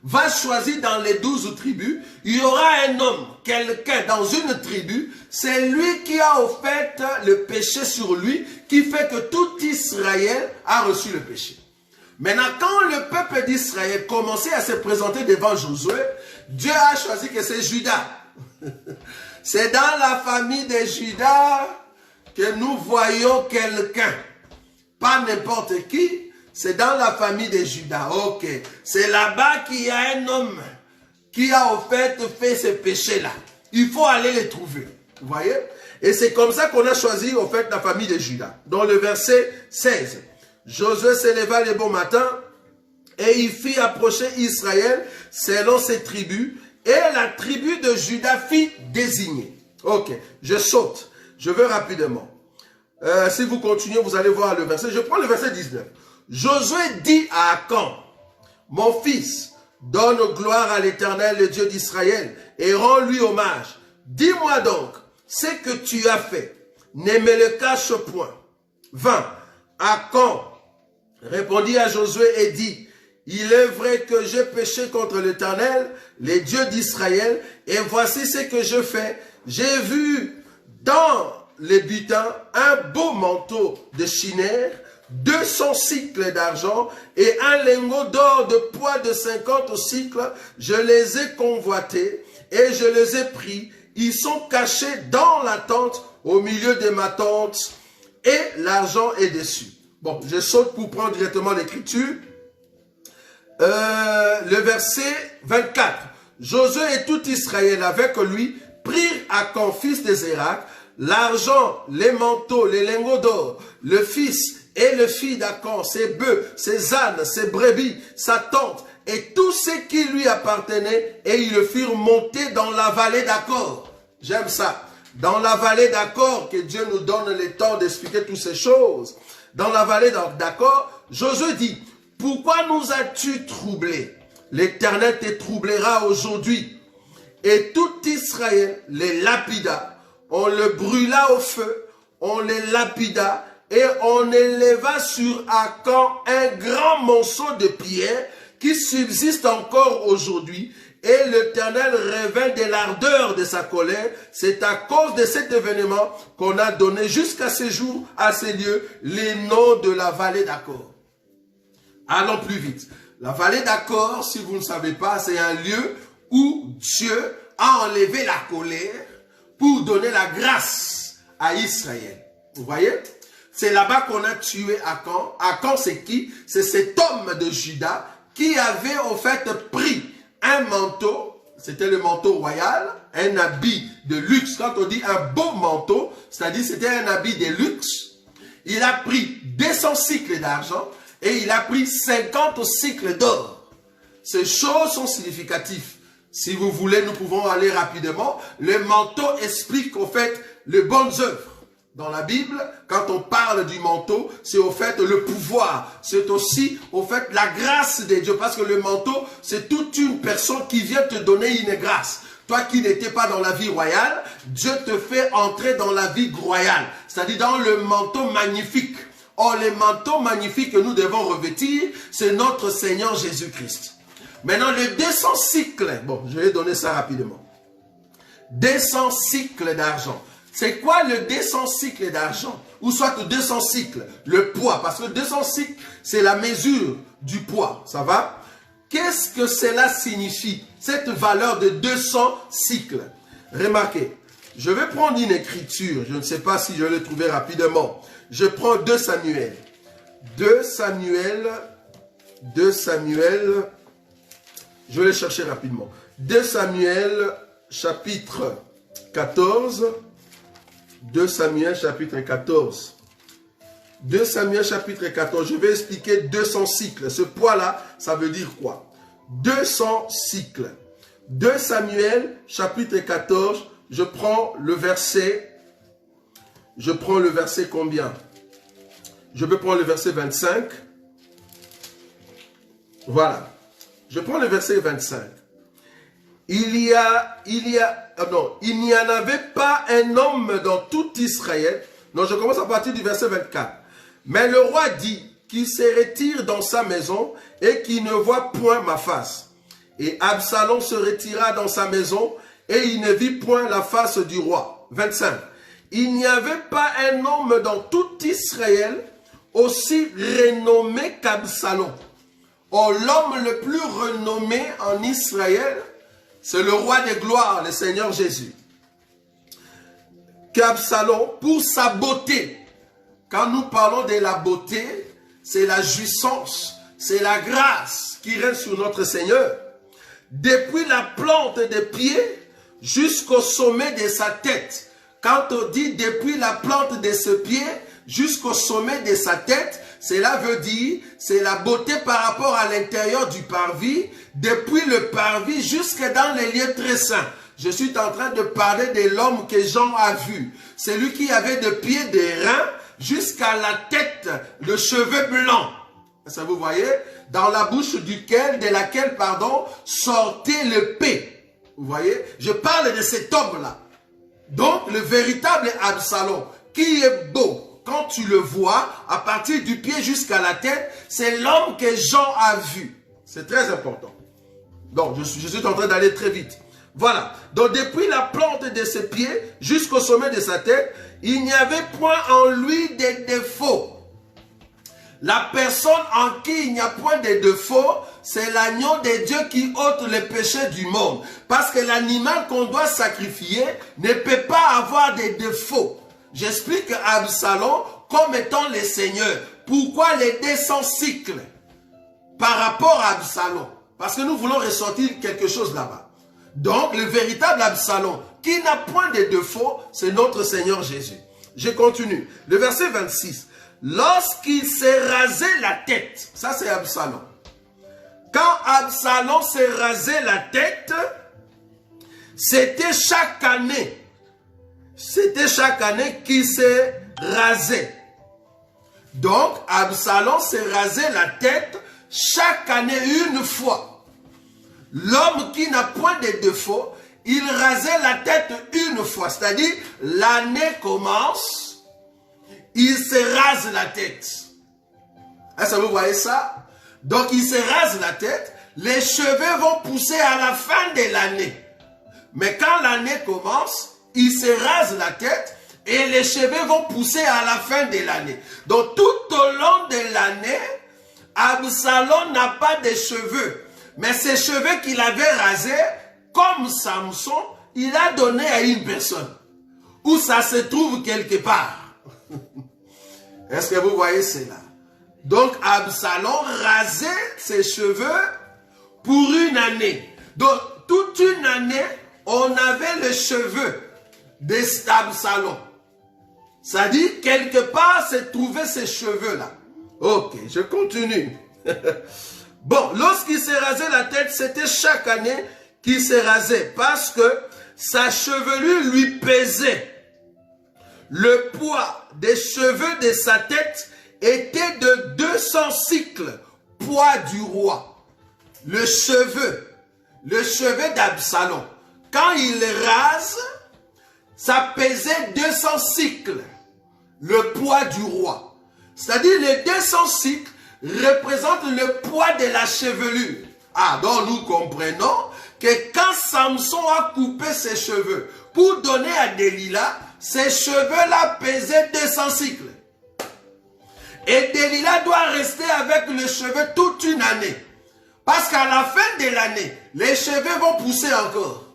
va choisir dans les 12 tribus, il y aura un homme, quelqu'un dans une tribu, c'est lui qui a au fait le péché sur lui, qui fait que tout Israël a reçu le péché. Maintenant, quand le peuple d'Israël commençait à se présenter devant Josué, Dieu a choisi que c'est Judas. C'est dans la famille de Judas que nous voyons quelqu'un. Pas n'importe qui, c'est dans la famille de Judas. Ok, c'est là-bas qu'il y a un homme qui a au fait ce péché-là. Il faut aller le trouver. Vous voyez? Et c'est comme ça qu'on a choisi au fait la famille de Judas. Dans le verset 16. Josué s'éleva le bon matin et il fit approcher Israël selon ses tribus. Et la tribu de Juda fut désignée. Ok, je saute. Je vais rapidement. Si vous continuez, vous allez voir le verset. Je prends le verset 19. Josué dit à Akan, mon fils, donne gloire à l'Éternel, le Dieu d'Israël, et rends-lui hommage. Dis-moi donc, ce que tu as fait, ne me le cache point. 20. Akan répondit à Josué et dit, il est vrai que j'ai péché contre l'Éternel, les dieux d'Israël, et voici ce que je fais. J'ai vu dans les butins un beau manteau de chinère, 200 cycles d'argent et un lingot d'or de poids de 50 cycles. Je les ai convoités et je les ai pris Ils sont cachés dans la tente, au milieu de ma tente, et l'argent est dessus. Bon, je saute pour prendre directement l'écriture. Le verset 24. Josué et tout Israël avec lui prirent Achan, fils de Zérak, l'argent, les manteaux, les lingots d'or, le fils et le fils d'Achan, ses bœufs, ses ânes, ses brebis, sa tente, et tout ce qui lui appartenait, et ils le firent monter dans la vallée d'Acor. J'aime ça. Dans la vallée d'Acor, que Dieu nous donne le temps d'expliquer toutes ces choses. Dans la vallée d'Acor, Josué dit, pourquoi nous as-tu troublés? L'Éternel te troublera aujourd'hui. Et tout Israël les lapida. On le brûla au feu, on les lapida, et on éleva sur Achan un grand monceau de pierre qui subsiste encore aujourd'hui. Et l'Éternel révèle de l'ardeur de sa colère. C'est à cause de cet événement qu'on a donné jusqu'à ce jour, à ces lieux, les noms de la vallée d'Acor. Allons plus vite. La vallée d'Acor, si vous ne savez pas, c'est un lieu où Dieu a enlevé la colère pour donner la grâce à Israël. Vous voyez? C'est là-bas qu'on a tué Achan. Achan, c'est qui? C'est cet homme de Juda qui avait au fait pris un manteau, c'était le manteau royal, un habit de luxe. Quand on dit un beau manteau, c'est-à-dire c'était un habit de luxe. Il a pris 200 cycles d'argent et il a pris 50 cycles d'or. Ces choses sont significatives. Si vous voulez, nous pouvons aller rapidement. Le manteau explique au fait les bonnes œuvres. Dans la Bible, quand on parle du manteau, c'est au fait le pouvoir. C'est aussi au fait la grâce de Dieu. Parce que le manteau, c'est toute une personne qui vient te donner une grâce. Toi qui n'étais pas dans la vie royale, Dieu te fait entrer dans la vie royale. C'est-à-dire dans le manteau magnifique. Or, le manteau magnifique que nous devons revêtir, c'est notre Seigneur Jésus-Christ. Maintenant, les 200 cycles. Bon, je vais donner ça rapidement. 200 cycles d'argent. C'est quoi le 200 cycles d'argent? Ou soit 200 cycles, le poids. Parce que 200 cycles, c'est la mesure du poids. Ça va? Qu'est-ce que cela signifie? Cette valeur de 200 cycles. Remarquez, je vais prendre une écriture. Je ne sais pas si je vais le trouver rapidement. Je prends 2 Samuel. 2 Samuel. Je vais le chercher rapidement. 2 Samuel, chapitre 14. 2 Samuel chapitre 14. 2 Samuel chapitre 14. Je vais expliquer 200 cycles. Ce poids-là, ça veut dire quoi? 200 cycles. 2 Samuel chapitre 14. Je prends le verset. Je prends le verset combien? Je peux prendre le verset 25. Voilà. Je prends le verset 25. Il n'y en avait pas un homme dans tout Israël. Non, je commence à partir du verset 24. Mais le roi dit qu'il se retire dans sa maison et qu'il ne voit point ma face. Et Absalom se retira dans sa maison et il ne vit point la face du roi. 25. Il n'y avait pas un homme dans tout Israël aussi renommé qu'Absalom. Or, l'homme le plus renommé en Israël, c'est le roi des gloires, le Seigneur Jésus. Qu'Absalom, pour sa beauté. Quand nous parlons de la beauté, c'est la jouissance, c'est la grâce qui règne sur notre Seigneur. Depuis la plante des pieds jusqu'au sommet de sa tête. Quand on dit depuis la plante de ce pied jusqu'au sommet de sa tête, cela veut dire, c'est la beauté par rapport à l'intérieur du parvis, depuis le parvis jusque dans les lieux très saints. Je suis en train de parler de l'homme que Jean a vu. Celui qui avait de pieds, des reins, jusqu'à la tête, le cheveu blanc. Ça vous voyez? Dans la bouche de laquelle, sortait le paix. Vous voyez? Je parle de cet homme-là. Donc, le véritable Absalom, qui est beau. Quand tu le vois, à partir du pied jusqu'à la tête, c'est l'homme que Jean a vu. C'est très important. Donc, je suis en train d'aller très vite. Voilà. Donc, depuis la plante de ses pieds jusqu'au sommet de sa tête, il n'y avait point en lui de défaut. La personne en qui il n'y a point de défaut, c'est l'agneau de Dieu qui ôte les péchés du monde. Parce que l'animal qu'on doit sacrifier ne peut pas avoir de défauts. J'explique Absalom comme étant le Seigneur. Pourquoi les 200 cycles par rapport à Absalom? Parce que nous voulons ressortir quelque chose là-bas. Donc, le véritable Absalom, qui n'a point de défaut, c'est notre Seigneur Jésus. Je continue. Le verset 26. Lorsqu'il s'est rasé la tête, ça c'est Absalom. Quand Absalom s'est rasé la tête, c'était chaque année. C'était chaque année qu'il s'est rasé. Donc, Absalom s'est rasé la tête chaque année une fois. L'homme qui n'a point de défaut, il rasait la tête une fois. C'est-à-dire, l'année commence, il se rase la tête. Est-ce que vous voyez ça? Donc, il se rase la tête, les cheveux vont pousser à la fin de l'année. Mais quand l'année commence, il se rase la tête et les cheveux vont pousser à la fin de l'année. Donc, tout au long de l'année, Absalom n'a pas de cheveux. Mais ces cheveux qu'il avait rasés, comme Samson, il a donné à une personne. Où ça se trouve quelque part. Est-ce que vous voyez cela? Donc, Absalom rasait ses cheveux pour une année. Donc, toute une année, on avait les cheveux d'Absalom. C'est-à-dire, quelque part, se trouvaient ces cheveux-là. Ok, je continue. Bon, lorsqu'il s'est rasé la tête, c'était chaque année qu'il s'est rasé. Parce que sa chevelure lui pesait. Le poids des cheveux de sa tête était de 200 cycles, poids du roi. Le cheveu d'Absalom, quand il rase, ça pesait 200 cycles, le poids du roi. C'est-à-dire les 200 cycles représentent le poids de la chevelure. Ah, donc nous comprenons que quand Samson a coupé ses cheveux pour donner à Delilah, ces cheveux-là pesaient 200 cycles. Et Delilah doit rester avec les cheveux toute une année. Parce qu'à la fin de l'année, les cheveux vont pousser encore.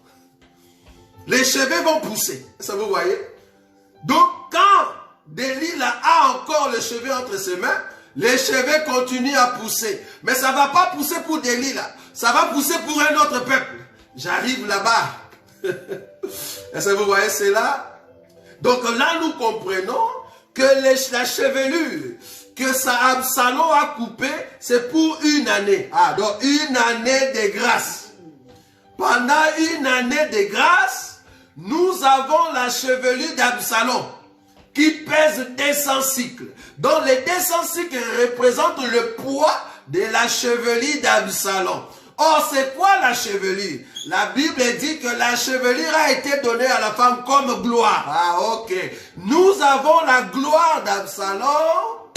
Les cheveux vont pousser. Ça vous voyez? Donc quand Delilah a encore les cheveux entre ses mains, les cheveux continuent à pousser. Mais ça ne va pas pousser pour Delilah. Ça va pousser pour un autre peuple. J'arrive là-bas. Est-ce que vous voyez cela? Donc là, nous comprenons que la chevelure que Absalom a coupée, c'est pour une année. Ah, donc une année de grâce. Pendant une année de grâce, nous avons la chevelure d'Absalom qui pèse 200 cycles. Donc les 200 cycles représentent le poids de la chevelure d'Absalom. Or, c'est quoi la chevelure? La Bible dit que la chevelure a été donnée à la femme comme gloire. Ah, ok. Nous avons la gloire d'Absalom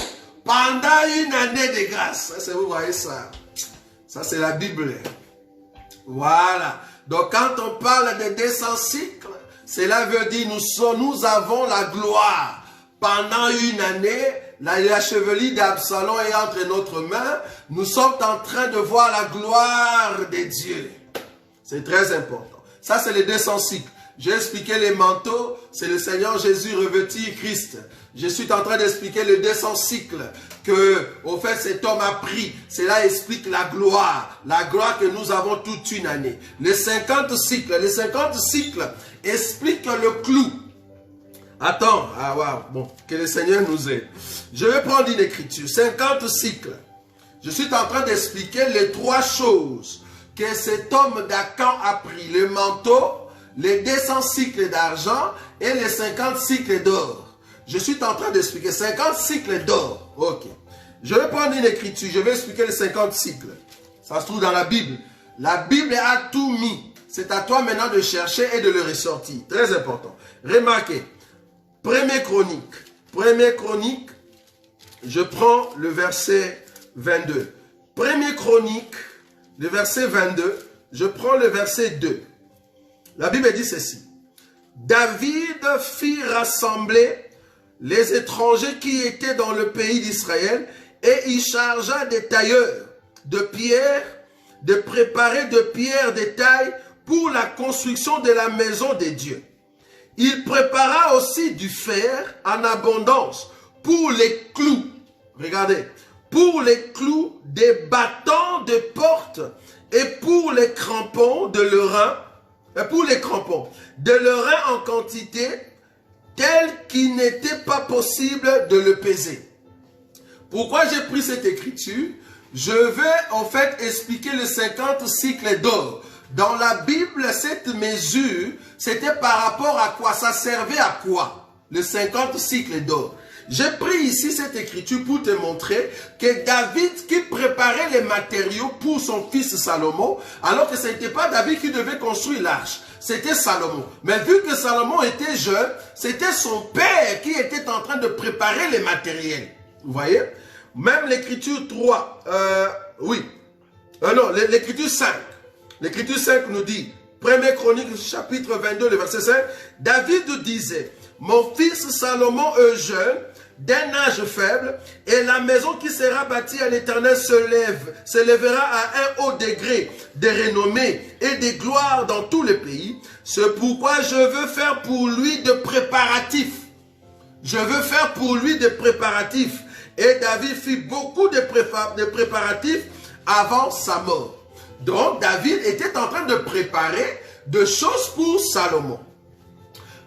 pendant une année de grâce. Est-ce que vous voyez ça? Ça, c'est la Bible. Voilà. Donc, quand on parle de 200 cycles, cela veut dire nous avons la gloire. Pendant une année, la chevelure d'Absalom est entre notre main. Nous sommes en train de voir la gloire de Dieu. C'est très important. Ça, c'est les 200 cycles. J'ai expliqué les manteaux. C'est le Seigneur Jésus revêtu Christ. Je suis en train d'expliquer les 200 cycles que, au fait, cet homme a pris. Cela explique la gloire. La gloire que nous avons toute une année. Les 50 cycles expliquent le clou. Attends, ah wow, bon, que le Seigneur nous aide. Je vais prendre une écriture, 50 cycles. Je suis en train d'expliquer les 3 choses que cet homme d'Akan a pris. Le manteau, les 200 cycles d'argent et les 50 cycles d'or. Je suis en train d'expliquer 50 cycles d'or. Ok. Je vais prendre une écriture, je vais expliquer les 50 cycles. Ça se trouve dans la Bible. La Bible a tout mis. C'est à toi maintenant de chercher et de le ressortir. Très important. Remarquez. Première Chronique, je prends le verset 22. Première Chronique, le verset 22, je prends le verset 2. La Bible dit ceci. David fit rassembler les étrangers qui étaient dans le pays d'Israël et il chargea des tailleurs de pierre, de préparer de pierre des tailles pour la construction de la maison de Dieu. Il prépara aussi du fer en abondance pour les clous. Regardez, pour les clous des battants de porte et pour les crampons de lerin, en quantité telle qu'il n'était pas possible de le peser. Pourquoi j'ai pris cette écriture? Je vais en fait expliquer les 50 cycles d'or. Dans la Bible, cette mesure, c'était par rapport à quoi? Ça servait à quoi? Les 50 cycles d'or. J'ai pris ici cette écriture pour te montrer que David qui préparait les matériaux pour son fils Salomon, alors que ce n'était pas David qui devait construire l'arche, c'était Salomon. Mais vu que Salomon était jeune, c'était son père qui était en train de préparer les matériels. Vous voyez? Même l'écriture 3, l'écriture 5. L'écriture 5 nous dit, 1er Chronique chapitre 22, le verset 5, David disait, mon fils Salomon est jeune, d'un âge faible, et la maison qui sera bâtie à l'Éternel se lèvera à un haut degré de renommée et de gloire dans tous les pays. C'est pourquoi je veux faire pour lui de préparatifs. Je veux faire pour lui des préparatifs. Et David fit beaucoup de préparatifs avant sa mort. Donc David était en train de préparer des choses pour Salomon.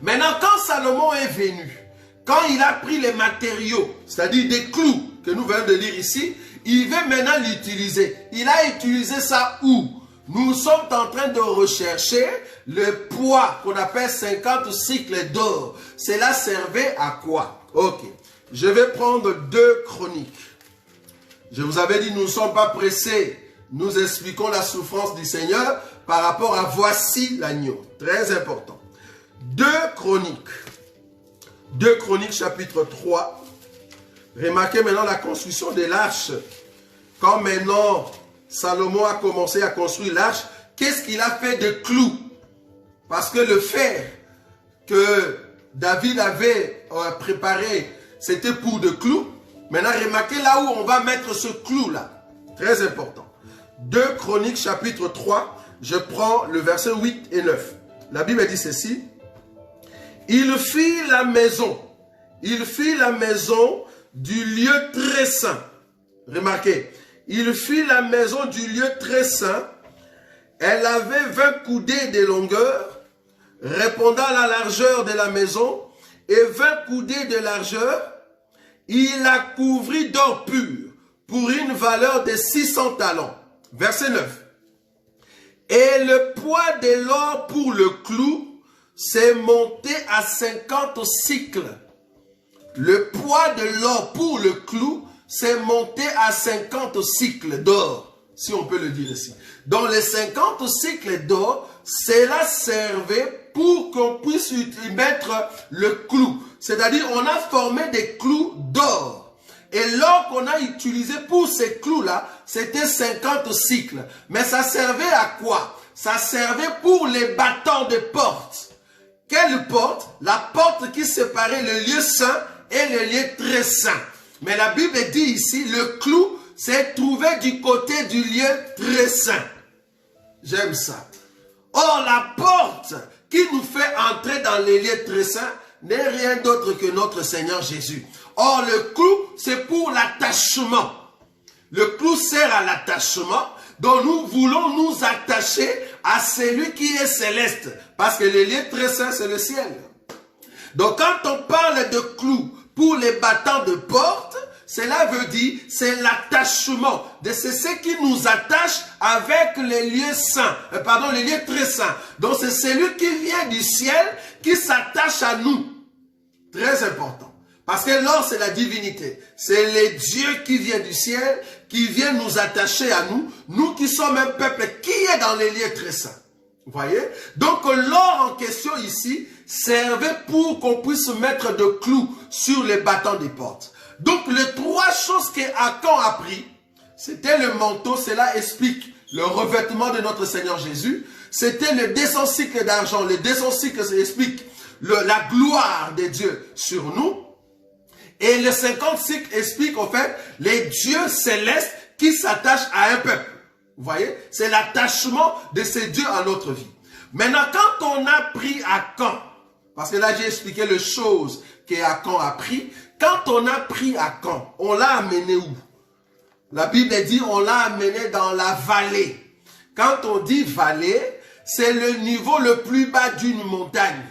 Maintenant, quand Salomon est venu, quand il a pris les matériaux, c'est-à-dire des clous que nous venons de lire ici, il veut maintenant l'utiliser. Il a utilisé ça où? Nous sommes en train de rechercher le poids qu'on appelle 50 cycles d'or. Cela servait à quoi? Ok. Je vais prendre 2 Chroniques. Je vous avais dit, nous ne sommes pas pressés. Nous expliquons la souffrance du Seigneur par rapport à voici l'agneau. Très important. 2 Chroniques. 2 Chroniques chapitre 3. Remarquez maintenant la construction de l'arche. Quand maintenant Salomon a commencé à construire l'arche, qu'est-ce qu'il a fait de clous? Parce que le fer que David avait préparé, c'était pour de clous. Maintenant, remarquez là où on va mettre ce clou-là. Très important. 2 Chroniques chapitre 3, je prends le verset 8 et 9. La Bible dit ceci. Il fit la maison du lieu très saint. Remarquez, il fit la maison du lieu très saint. Elle avait 20 coudées de longueur, répondant à la largeur de la maison, et 20 coudées de largeur. Il la couvrit d'or pur, pour une valeur de 600 talents. Verset 9. Et le poids de l'or pour le clou s'est monté à 50 cycles. Le poids de l'or pour le clou s'est monté à 50 cycles d'or, si on peut le dire ici. Dans les 50 cycles d'or, cela servait pour qu'on puisse y mettre le clou. C'est-à-dire, on a formé des clous d'or. Et l'or qu'on a utilisé pour ces clous-là, c'était 50 cycles. Mais ça servait à quoi? Ça servait pour les battants de porte. Quelle porte? La porte qui séparait le lieu saint et le lieu très saint. Mais la Bible dit ici, le clou s'est trouvé du côté du lieu très saint. J'aime ça. Or, la porte qui nous fait entrer dans les lieux très saints n'est rien d'autre que notre Seigneur Jésus. Or, le clou, c'est pour l'attachement. Le clou sert à l'attachement, dont nous voulons nous attacher à celui qui est céleste. Parce que le lieu très saint, c'est le ciel. Donc, quand on parle de clou pour les battants de porte, cela veut dire, c'est l'attachement. C'est ce qui nous attache avec les lieux saints. Les lieux très saints. Donc, c'est celui qui vient du ciel qui s'attache à nous. Très important. Parce que l'or, c'est la divinité. C'est les dieux qui viennent du ciel, qui viennent nous attacher à nous. Nous qui sommes un peuple qui est dans les lieux très saints. Vous voyez? Donc, l'or en question ici servait pour qu'on puisse mettre de clous sur les battants des portes. Donc, les 3 choses qu'Akan a pris, c'était le manteau, cela explique le revêtement de notre Seigneur Jésus. C'était le 200 cycles d'argent. Le 200 cycles, ça explique la gloire de Dieu sur nous. Et le 50 cycles explique en fait les dieux célestes qui s'attachent à un peuple. Vous voyez, c'est l'attachement de ces dieux à notre vie. Maintenant, quand on a pris Akan, parce que là j'ai expliqué les choses qu'Akan a pris, quand on a pris Akan, on l'a amené où? La Bible dit on l'a amené dans la vallée. Quand on dit vallée, c'est le niveau le plus bas d'une montagne.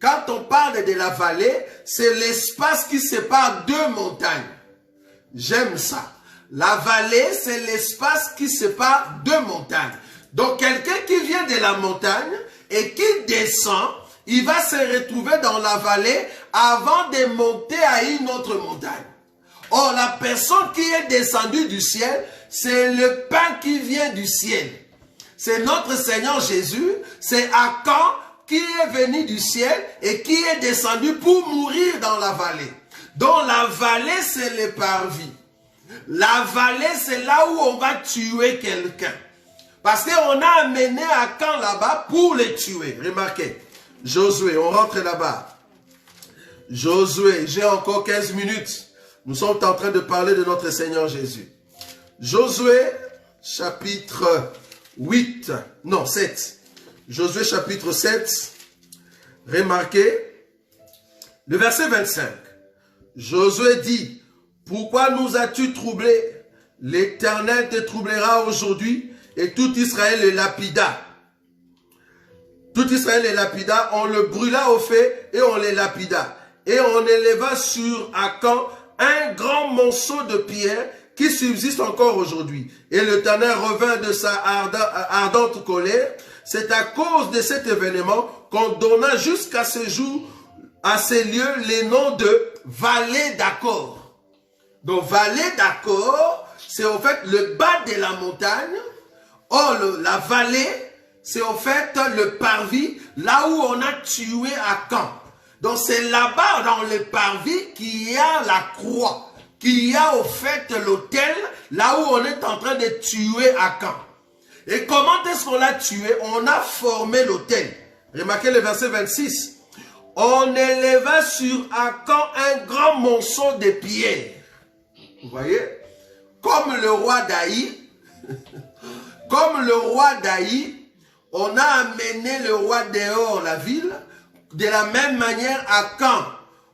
Quand on parle de la vallée, c'est l'espace qui sépare deux montagnes. J'aime ça. La vallée, c'est l'espace qui sépare deux montagnes. Donc, quelqu'un qui vient de la montagne et qui descend, il va se retrouver dans la vallée avant de monter à une autre montagne. Or, la personne qui est descendue du ciel, c'est le pain qui vient du ciel. C'est notre Seigneur Jésus, c'est Akan qui est venu du ciel et qui est descendu pour mourir dans la vallée. Donc, la vallée, c'est le parvis. La vallée, c'est là où on va tuer quelqu'un. Parce qu'on a amené Akan là-bas pour le tuer. Remarquez, Josué, on rentre là-bas. Josué, j'ai encore 15 minutes. Nous sommes en train de parler de notre Seigneur Jésus. Josué, chapitre 8, non, 7. Josué, chapitre 7. Remarquez, le verset 25. Josué dit, « Pourquoi nous as-tu troublés? L'Éternel te troublera aujourd'hui, et tout Israël le lapida. » Tout Israël les lapida, on le brûla au feu et on les lapida. Et on éleva sur Akan un grand monceau de pierre qui subsiste encore aujourd'hui. Et l'Éternel revint de sa ardente colère. C'est à cause de cet événement qu'on donna jusqu'à ce jour, à ces lieux, les noms de vallée d'Accord. Donc vallée d'Accord, c'est en fait le bas de la montagne. Or, la vallée, c'est en fait le parvis, là où on a tué Akan. Donc c'est là-bas, dans le parvis, qu'il y a la croix, qu'il y a au fait l'autel, là où on est en train de tuer Akan. Et comment est-ce qu'on l'a tué? On a formé l'autel. Remarquez le verset 26. On éleva sur Akan un grand monceau de pierres. Vous voyez? Comme le roi d'Aï, comme le roi d'Aï, on a amené le roi dehors la ville. De la même manière, Akan,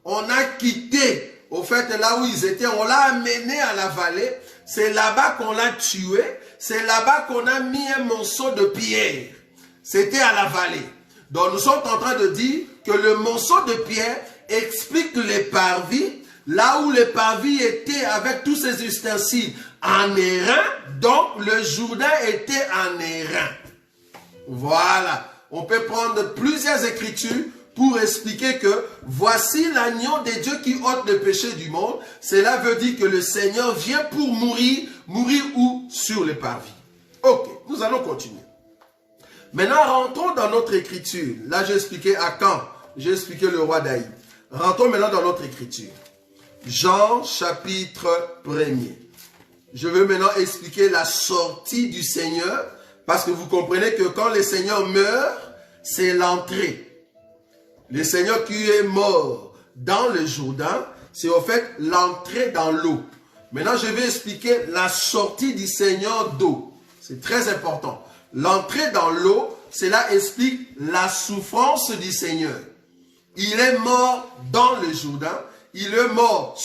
on a quitté, au fait, là où ils étaient, on l'a amené à la vallée. C'est là-bas qu'on l'a tué. C'est là-bas qu'on a mis un monceau de pierre. C'était à la vallée. Donc nous sommes en train de dire que le monceau de pierre explique les parvis, là où les parvis étaient avec tous ces ustensiles en airain, donc le Jourdain était en airain. Voilà. On peut prendre plusieurs écritures pour expliquer que voici l'agneau de Dieu qui ôte le péché du monde. Cela veut dire que le Seigneur vient pour mourir. Mourir où? Sur le parvis. Ok, nous allons continuer. Maintenant, rentrons dans notre écriture. Là, j'ai expliqué Akan, j'ai expliqué le roi d'Aï. Rentrons maintenant dans notre écriture. Jean, chapitre 1er. Je veux maintenant expliquer la sortie du Seigneur, parce que vous comprenez que quand le Seigneur meurt, c'est l'entrée. Le Seigneur qui est mort dans le Jourdain, c'est en fait l'entrée dans l'eau. Maintenant, je vais expliquer la sortie du Seigneur d'eau. C'est très important. L'entrée dans l'eau, cela explique la souffrance du Seigneur. Il est mort dans le Jourdain, il est mort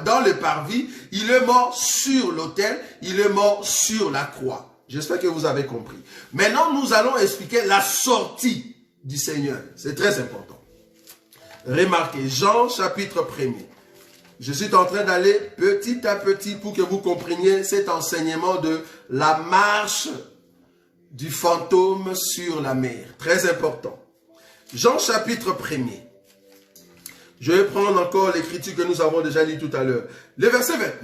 dans le parvis, il est mort sur l'autel, il est mort sur la croix. J'espère que vous avez compris. Maintenant, nous allons expliquer la sortie du Seigneur. C'est très important. Remarquez, Jean chapitre 1er. Je suis en train d'aller petit à petit pour que vous compreniez cet enseignement de la marche du fantôme sur la mer. Très important. Jean chapitre 1er. Je vais prendre encore l'écriture que nous avons déjà lue tout à l'heure. Le verset 29.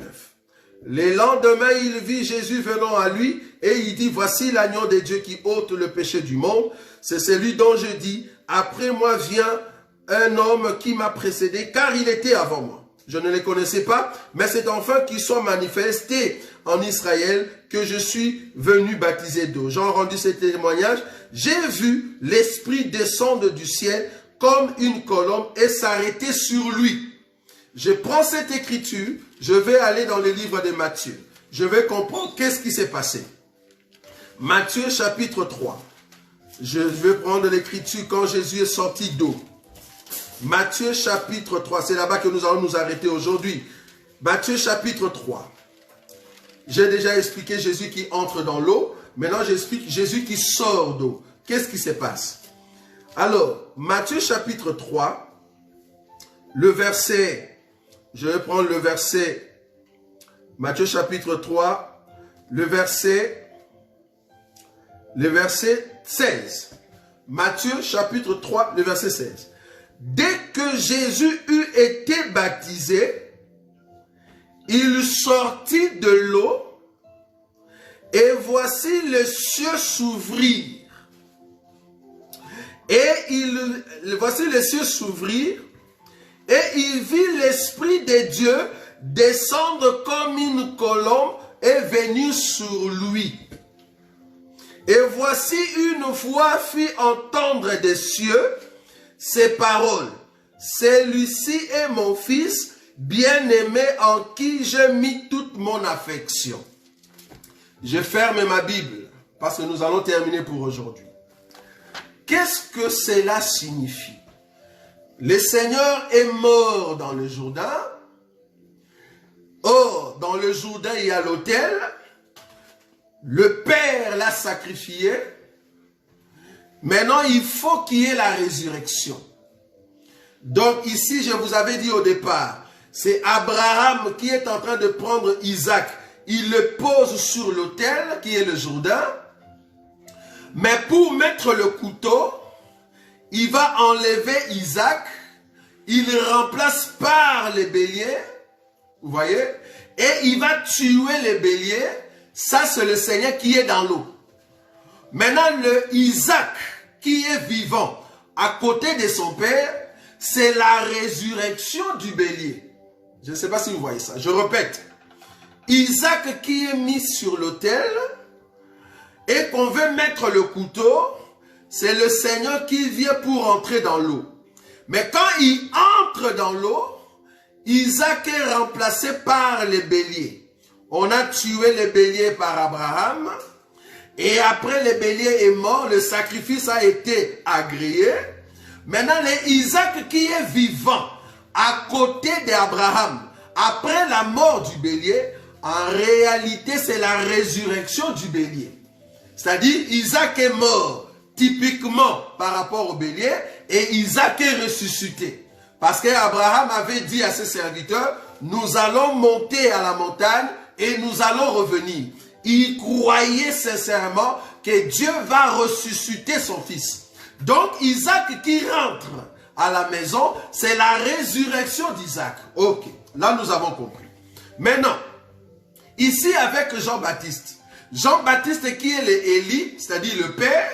Le lendemain, il vit Jésus venant à lui et il dit, voici l'agneau de Dieu qui ôte le péché du monde. C'est celui dont je dis, après moi vient un homme qui m'a précédé, car il était avant moi. Je ne les connaissais pas, mais c'est enfin qu'il soit manifesté en Israël que je suis venu baptiser d'eau. Jean rendu ce témoignage. J'ai vu l'Esprit descendre du ciel comme une colombe et s'arrêter sur lui. je prends cette écriture, je vais aller dans le livre de Matthieu. Je vais comprendre qu'est-ce qui s'est passé. Matthieu chapitre 3. Je vais prendre l'écriture quand Jésus est sorti d'eau. Matthieu chapitre 3. C'est là-bas que nous allons nous arrêter aujourd'hui. Matthieu chapitre 3. J'ai déjà expliqué Jésus qui entre dans l'eau. Maintenant, j'explique Jésus qui sort d'eau. Qu'est-ce qui se passe? Alors, Matthieu chapitre 3, le verset, je vais prendre le verset, Matthieu chapitre 3, le verset 16. Matthieu chapitre 3, le verset 16. Dès que Jésus eut été baptisé, il sortit de l'eau et voici les cieux s'ouvrirent. Voici les cieux s'ouvrirent et il vit l'Esprit de Dieu descendre comme une colombe et venir sur lui. Et voici une voix fit entendre des cieux ces paroles. Celui-ci est mon fils bien-aimé en qui j'ai mis toute mon affection. Je ferme ma Bible parce que nous allons terminer pour aujourd'hui. Qu'est-ce que cela signifie? Le Seigneur est mort dans le Jourdain. Or, dans le Jourdain, il y a l'autel. Le Père l'a sacrifié. Maintenant, il faut qu'il y ait la résurrection. Donc ici, je vous avais dit au départ, c'est Abraham qui est en train de prendre Isaac. Il le pose sur l'autel qui est le Jourdain. Mais pour mettre le couteau, il va enlever Isaac. Il le remplace par les béliers. Vous voyez? Et il va tuer les béliers. Ça, c'est le Seigneur qui est dans l'eau. Maintenant, le Isaac qui est vivant à côté de son père, c'est la résurrection du bélier. Je ne sais pas si vous voyez ça. Je répète. Isaac qui est mis sur l'autel et qu'on veut mettre le couteau, c'est le Seigneur qui vient pour entrer dans l'eau. Mais quand il entre dans l'eau, Isaac est remplacé par les béliers. On a tué les béliers par Abraham. Et après le bélier est mort, le sacrifice a été agréé. Maintenant, Isaac qui est vivant à côté d'Abraham, après la mort du bélier, en réalité, c'est la résurrection du bélier. C'est-à-dire, Isaac est mort typiquement par rapport au bélier et Isaac est ressuscité. Parce qu'Abraham avait dit à ses serviteurs, nous allons monter à la montagne et nous allons revenir. Il croyait sincèrement que Dieu va ressusciter son fils. Donc Isaac qui rentre à la maison, c'est la résurrection d'Isaac. Ok, là nous avons compris. Maintenant, ici avec Jean-Baptiste. Jean-Baptiste qui est l'Élie, c'est-à-dire le Père,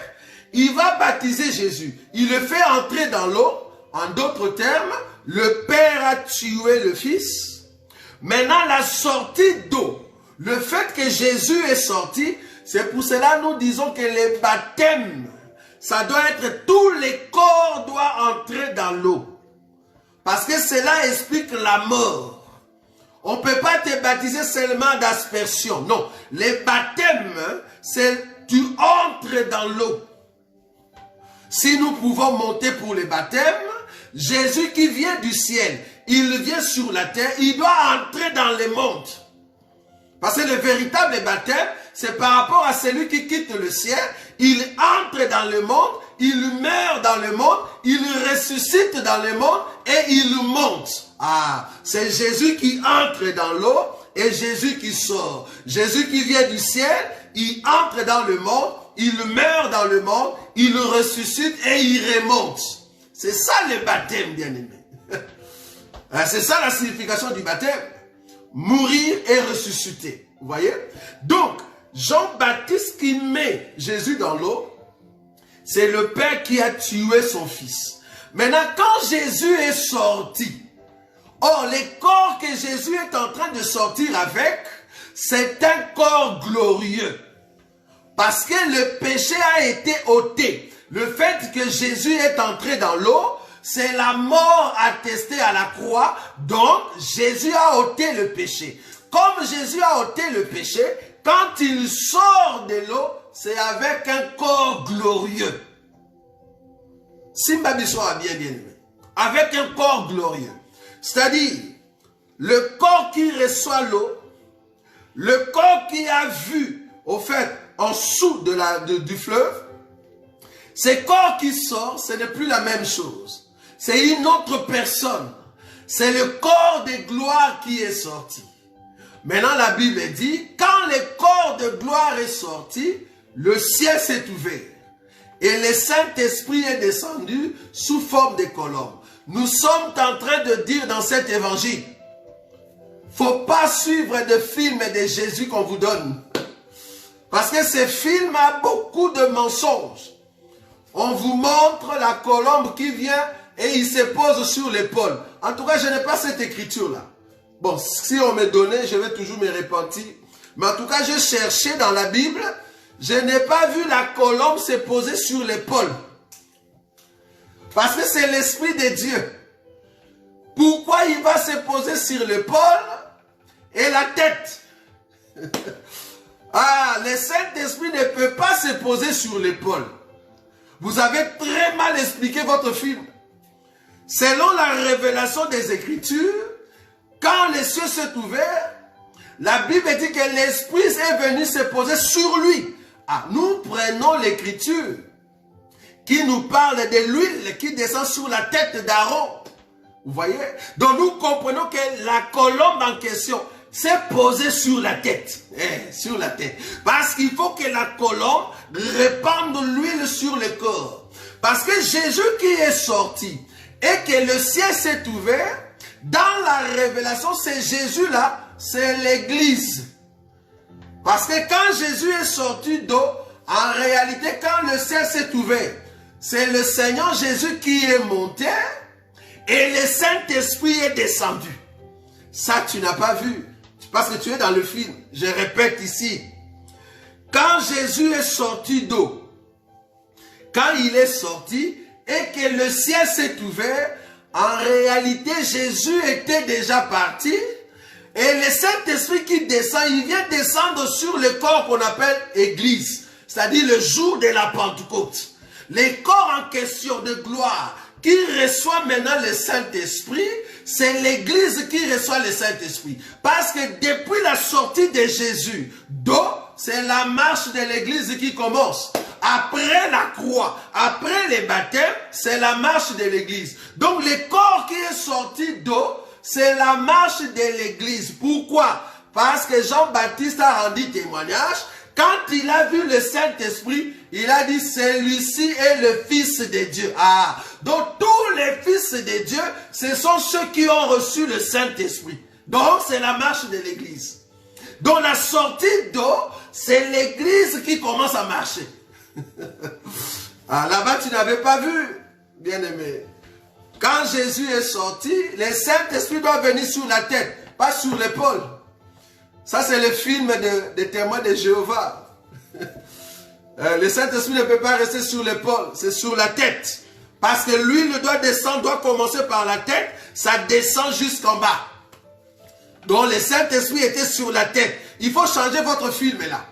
il va baptiser Jésus. Il le fait entrer dans l'eau. En d'autres termes, le Père a tué le Fils. Maintenant, la sortie d'eau. Le fait que Jésus est sorti, c'est pour cela que nous disons que les baptêmes, ça doit être tous les corps doivent entrer dans l'eau. Parce que cela explique la mort. On ne peut pas te baptiser seulement d'aspersion. Non, les baptêmes, c'est tu entres dans l'eau. Si nous pouvons monter pour les baptêmes, Jésus qui vient du ciel, il vient sur la terre, il doit entrer dans les mondes. Parce que le véritable baptême, c'est par rapport à celui qui quitte le ciel, il entre dans le monde, il meurt dans le monde, il ressuscite dans le monde et il monte. Ah, c'est Jésus qui entre dans l'eau et Jésus qui sort. Jésus qui vient du ciel, il entre dans le monde, il meurt dans le monde, il ressuscite et il remonte. C'est ça le baptême, bien-aimé. C'est ça la signification du baptême. Mourir et ressusciter. Vous voyez? Donc, Jean-Baptiste qui met Jésus dans l'eau, c'est le Père qui a tué son Fils. Maintenant, quand Jésus est sorti, or, les corps que Jésus est en train de sortir avec, c'est un corps glorieux. Parce que le péché a été ôté. Le fait que Jésus est entré dans l'eau, c'est la mort attestée à la croix. Donc, Jésus a ôté le péché. Comme Jésus a ôté le péché, quand il sort de l'eau, c'est avec un corps glorieux. Simba Biso a bien aimé. Avec un corps glorieux. C'est-à-dire, le corps qui reçoit l'eau, le corps qui a vu, au fait, en dessous du fleuve, ces corps qui sortent, ce n'est plus la même chose. C'est une autre personne. C'est le corps de gloire qui est sorti. Maintenant, la Bible dit, quand le corps de gloire est sorti, le ciel s'est ouvert. Et le Saint-Esprit est descendu sous forme de colombe. Nous sommes en train de dire dans cet évangile, il ne faut pas suivre de films de Jésus qu'on vous donne. Parce que ce film a beaucoup de mensonges. On vous montre la colombe qui vient et il se pose sur l'épaule. En tout cas, je n'ai pas cette écriture-là. Bon, si on me donnait, je vais toujours me repentir. Mais en tout cas, je cherchais dans la Bible, je n'ai pas vu la colombe se poser sur l'épaule. Parce que c'est l'Esprit de Dieu. Pourquoi il va se poser sur l'épaule et la tête? Ah, le Saint-Esprit ne peut pas se poser sur l'épaule. Vous avez très mal expliqué votre film. Selon la révélation des Écritures, quand les cieux sont ouverts, la Bible dit que l'Esprit est venu se poser sur lui. Ah, nous prenons l'Écriture qui nous parle de l'huile qui descend sur la tête d'Aaron. Vous voyez? Donc nous comprenons que la colombe en question s'est posée sur la tête. Sur la tête. Parce qu'il faut que la colombe répande l'huile sur le corps. Parce que Jésus qui est sorti et que le ciel s'est ouvert, dans la révélation, c'est Jésus-là, c'est l'Église. Parce que quand Jésus est sorti d'eau, en réalité, quand le ciel s'est ouvert, c'est le Seigneur Jésus qui est monté et le Saint-Esprit est descendu. Ça, tu n'as pas vu. Parce que tu es dans le film. Je répète ici. Quand Jésus est sorti d'eau, quand il est sorti et que le ciel s'est ouvert, en réalité, Jésus était déjà parti. Et le Saint-Esprit qui descend, il vient descendre sur le corps qu'on appelle Église. C'est-à-dire le jour de la Pentecôte. Les corps en question de gloire qui reçoit maintenant le Saint-Esprit, c'est l'Église qui reçoit le Saint-Esprit. Parce que depuis la sortie de Jésus d'eau, c'est la marche de l'Église qui commence. Après la croix, après les baptêmes, c'est la marche de l'Église. Donc le corps qui est sorti d'eau, c'est la marche de l'Église. Pourquoi? Parce que Jean-Baptiste a rendu témoignage. Quand il a vu le Saint-Esprit, il a dit, celui-ci est le Fils de Dieu. Ah, donc tous les fils de Dieu, ce sont ceux qui ont reçu le Saint-Esprit. Donc c'est la marche de l'Église. Donc la sortie d'eau, c'est l'Église qui commence à marcher. Ah, là-bas tu n'avais pas vu, bien-aimé. Quand Jésus est sorti, le Saint-Esprit doit venir sur la tête, pas sur l'épaule. Ça, c'est le film des témoins de Jéhovah. Le Saint-Esprit ne peut pas rester sur l'épaule, c'est sur la tête. Parce que l'huile doit descendre, doit commencer par la tête, ça descend jusqu'en bas. Donc le Saint-Esprit était sur la tête. Il faut changer votre film là.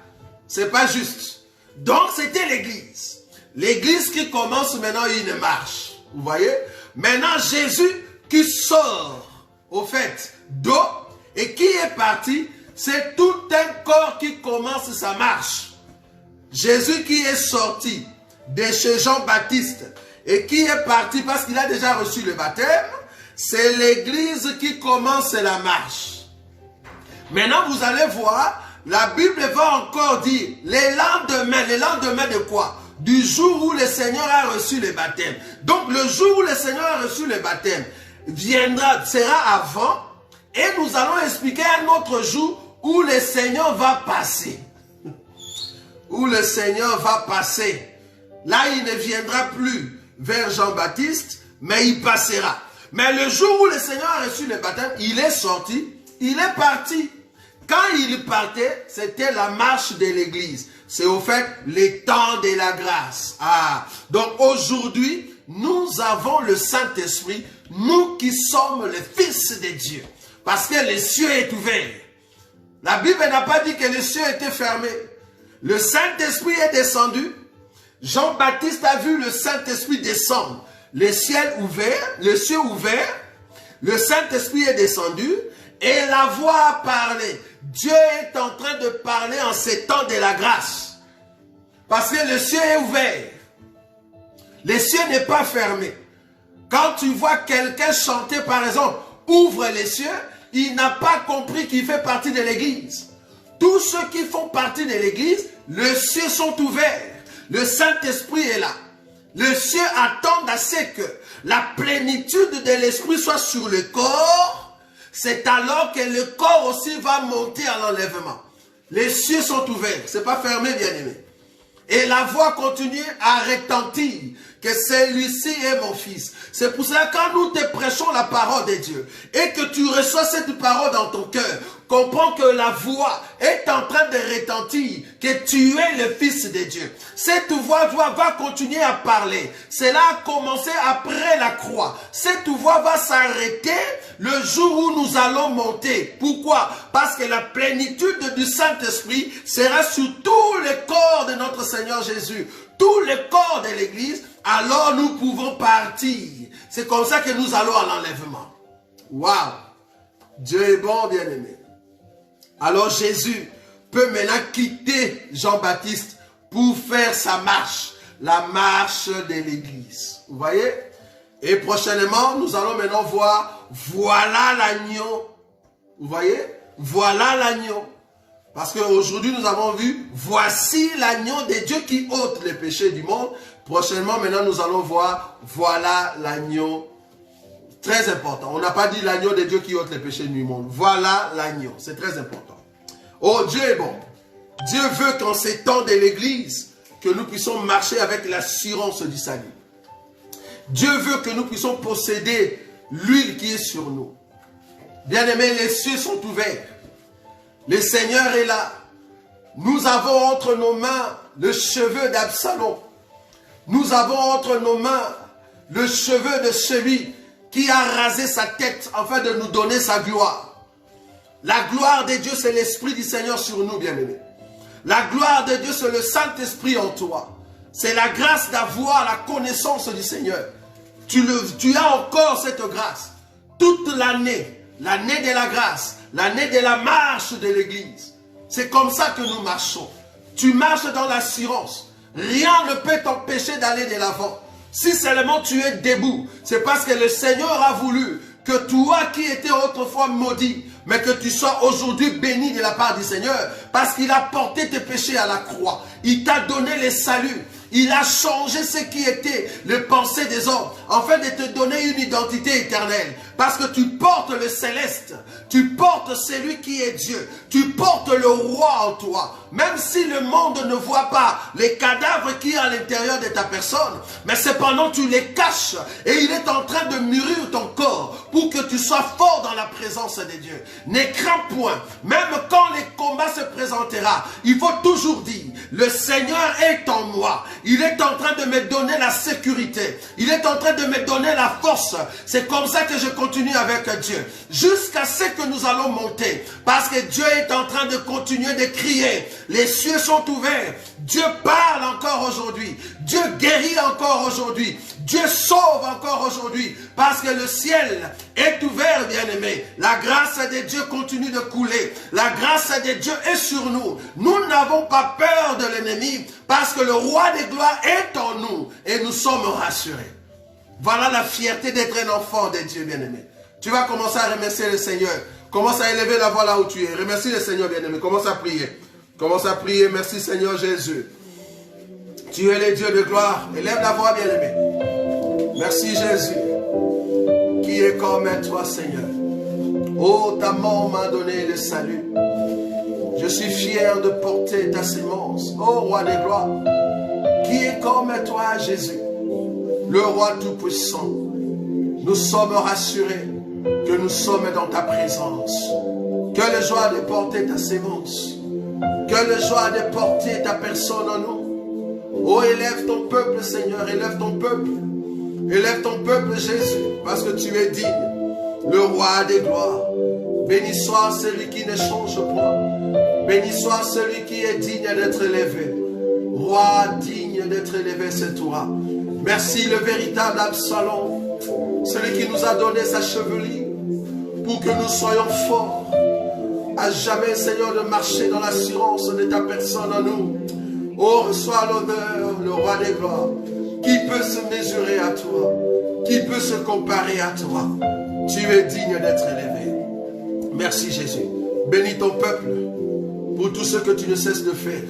C'est pas juste. Donc c'était l'Église. L'Église qui commence maintenant une marche. Vous voyez? Maintenant Jésus qui sort, au fait, d'eau et qui est parti. C'est tout un corps qui commence sa marche. Jésus qui est sorti de chez Jean-Baptiste et qui est parti parce qu'il a déjà reçu le baptême, c'est l'Église qui commence la marche. Maintenant, vous allez voir, la Bible va encore dire, les lendemains de quoi? Du jour où le Seigneur a reçu le baptême. Donc, le jour où le Seigneur a reçu le baptême sera avant, et nous allons expliquer un autre jour où le Seigneur va passer. Où le Seigneur va passer. Là, il ne viendra plus vers Jean-Baptiste, mais il passera. Mais le jour où le Seigneur a reçu le baptême, il est sorti, il est parti. Quand il partait, c'était la marche de l'Église. C'est au fait le temps de la grâce. Ah, donc aujourd'hui, nous avons le Saint-Esprit, nous qui sommes les fils de Dieu. Parce que le ciel est ouvert. La Bible n'a pas dit que le ciel était fermé. Le Saint-Esprit est descendu. Jean-Baptiste a vu le Saint-Esprit descendre. Le ciel ouvert, le Saint-Esprit est descendu et la voix a parlé. Dieu est en train de parler en ces temps de la grâce. Parce que le ciel est ouvert. Le ciel n'est pas fermé. Quand tu vois quelqu'un chanter par exemple, ouvre les cieux, il n'a pas compris qu'il fait partie de l'église. Tous ceux qui font partie de l'église, les cieux sont ouverts. Le Saint-Esprit est là. Le ciel attend à ce que la plénitude de l'Esprit soit sur le corps. C'est alors que le corps aussi va monter à l'enlèvement. Les cieux sont ouverts. Ce n'est pas fermé, bien-aimé. Et la voix continue à retentir que celui-ci est mon fils. C'est pour cela que quand nous te prêchons la parole de Dieu et que tu reçois cette parole dans ton cœur, comprends que la voix est en train de retentir que tu es le fils de Dieu. Cette voix va continuer à parler. Cela a commencé après la croix. Cette voix va s'arrêter le jour où nous allons monter. Pourquoi? Parce que la plénitude du Saint-Esprit sera sur tout le corps de notre Seigneur Jésus, tout le corps de l'Église. Alors nous pouvons partir. C'est comme ça que nous allons à l'enlèvement. Waouh! Dieu est bon, bien-aimé. Alors Jésus peut maintenant quitter Jean-Baptiste pour faire sa marche, la marche de l'Église. Vous voyez? Et prochainement, nous allons maintenant voir, voilà l'agneau. Vous voyez? Voilà l'agneau. Parce qu'aujourd'hui, nous avons vu, voici l'agneau de Dieu qui ôte les péchés du monde. Prochainement, maintenant, nous allons voir, voilà l'agneau. Très important. On n'a pas dit l'agneau de Dieu qui ôte les péchés du monde. Voilà l'agneau. C'est très important. Oh, Dieu est bon. Dieu veut qu'en ces temps de l'Église, que nous puissions marcher avec l'assurance du salut. Dieu veut que nous puissions posséder l'huile qui est sur nous. Bien-aimés, les cieux sont ouverts. Le Seigneur est là. Nous avons entre nos mains le cheveu d'Absalom. Nous avons entre nos mains le cheveu de celui qui a rasé sa tête afin de nous donner sa gloire. La gloire de Dieu, c'est l'Esprit du Seigneur sur nous, bien-aimés. La gloire de Dieu, c'est le Saint-Esprit en toi. C'est la grâce d'avoir la connaissance du Seigneur. Tu as encore cette grâce. Toute l'année, l'année de la grâce, l'année de la marche de l'Église. C'est comme ça que nous marchons. Tu marches dans l'assurance. Rien ne peut t'empêcher d'aller de l'avant. Si seulement tu es debout, c'est parce que le Seigneur a voulu que toi qui étais autrefois maudit, mais que tu sois aujourd'hui béni de la part du Seigneur, parce qu'il a porté tes péchés à la croix. Il t'a donné le salut. Il a changé ce qui était les pensées des hommes, afin de te donner une identité éternelle. Parce que tu portes le céleste, tu portes celui qui est Dieu, tu portes le roi en toi. Même si le monde ne voit pas les cadavres qui sont à l'intérieur de ta personne, mais cependant tu les caches et il est en train de mûrir ton corps pour que tu sois fort dans la présence de Dieu. Ne crains point, même quand les combats se présenteront, il faut toujours dire, le Seigneur est en moi. Il est en train de me donner la sécurité. Il est en train de me donner la force. C'est comme ça que je continue avec Dieu. Jusqu'à ce que nous allons monter. Parce que Dieu est en train de continuer de crier. Les cieux sont ouverts. Dieu parle encore aujourd'hui. Dieu guérit encore aujourd'hui. Dieu sauve encore aujourd'hui. Parce que le ciel est ouvert, bien-aimé. La grâce de Dieu continue de couler. La grâce de Dieu est sur nous. Nous n'avons pas peur de l'ennemi. Parce que le roi des gloires est en nous. Et nous sommes rassurés. Voilà la fierté d'être un enfant de Dieu, bien-aimé. Tu vas commencer à remercier le Seigneur. Commence à élever la voix là où tu es. Remercie le Seigneur, bien-aimé. Commence à prier. Commence à prier. Merci, Seigneur Jésus. Tu es le Dieu de gloire. Élève la voix, bien-aimé. Merci, Jésus. Qui est comme toi, Seigneur. Oh, ta mort m'a donné le salut. Je suis fier de porter ta sémence. Oh, roi des gloires. Qui est comme toi, Jésus. Le roi tout-puissant. Nous sommes rassurés que nous sommes dans ta présence. Quelle joie de porter ta sémence. Quelle joie de porter ta personne en nous. Oh, élève ton peuple, Seigneur, élève ton peuple. Élève ton peuple, Jésus, parce que tu es digne, le roi des gloires. Béni soit celui qui ne change point. Béni soit celui qui est digne d'être élevé. Roi digne d'être élevé, c'est toi. Merci le véritable Absalom, celui qui nous a donné sa chevelure pour que nous soyons forts. À jamais, Seigneur, de marcher dans l'assurance de ta personne en nous. Oh, reçois l'honneur, le roi des gloires. Qui peut se mesurer à toi? Qui peut se comparer à toi? Tu es digne d'être élevé. Merci Jésus. Bénis ton peuple pour tout ce que tu ne cesses de faire.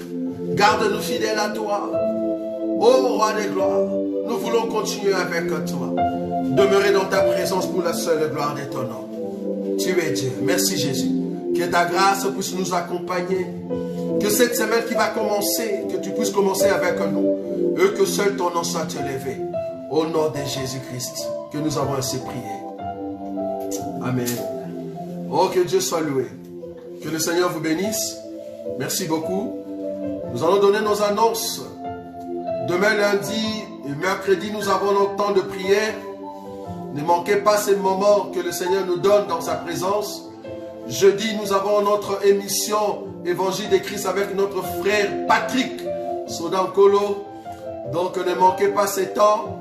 Garde-nous fidèles à toi. Ô roi des gloires, nous voulons continuer avec toi. Demeurer dans ta présence pour la seule gloire de ton nom. Tu es Dieu. Merci Jésus. Que ta grâce puisse nous accompagner. Que cette semaine qui va commencer, que tu puisses commencer avec nous. Et que seul ton nom soit élevé. Au nom de Jésus-Christ, que nous avons ainsi prié. Amen. Oh, que Dieu soit loué. Que le Seigneur vous bénisse. Merci beaucoup. Nous allons donner nos annonces. Demain, lundi et mercredi, nous avons notre temps de prière. Ne manquez pas ces moments que le Seigneur nous donne dans sa présence. Jeudi, nous avons notre émission Évangile de Christ avec notre frère Patrick Sodankolo. Donc, ne manquez pas ces temps.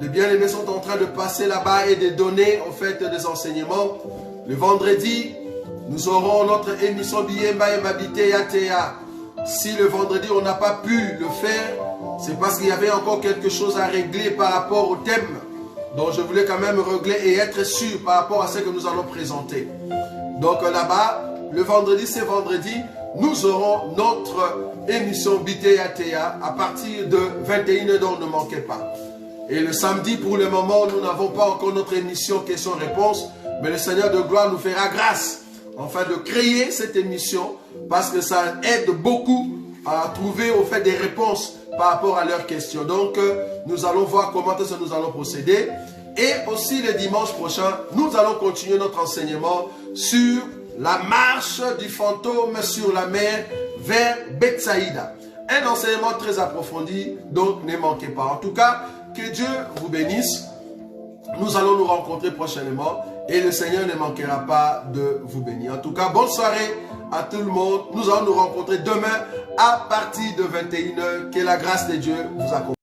De bien-aimés sont en train de passer là-bas et de donner, en fait, des enseignements. Le vendredi, nous aurons notre émission Biemba et Mabité Yatea. Si le vendredi, on n'a pas pu le faire, c'est parce qu'il y avait encore quelque chose à régler par rapport au thème. Donc, je voulais quand même régler et être sûr par rapport à ce que nous allons présenter. Donc, là-bas, le vendredi, c'est vendredi, nous aurons notre émission Bité Yatea à partir de 21h, donc ne manquez pas. Et le samedi, pour le moment, nous n'avons pas encore notre émission questions-réponses, mais le Seigneur de gloire nous fera grâce, enfin, de créer cette émission, parce que ça aide beaucoup à trouver, au fait, des réponses par rapport à leurs questions. Donc, nous allons voir comment nous allons procéder. Et aussi, le dimanche prochain, nous allons continuer notre enseignement sur la marche du fantôme sur la mer vers Bethsaïda. Un enseignement très approfondi, donc ne manquez pas. En tout cas, que Dieu vous bénisse. Nous allons nous rencontrer prochainement et le Seigneur ne manquera pas de vous bénir. En tout cas, bonne soirée à tout le monde. Nous allons nous rencontrer demain à partir de 21h. Que la grâce de Dieu vous accompagne.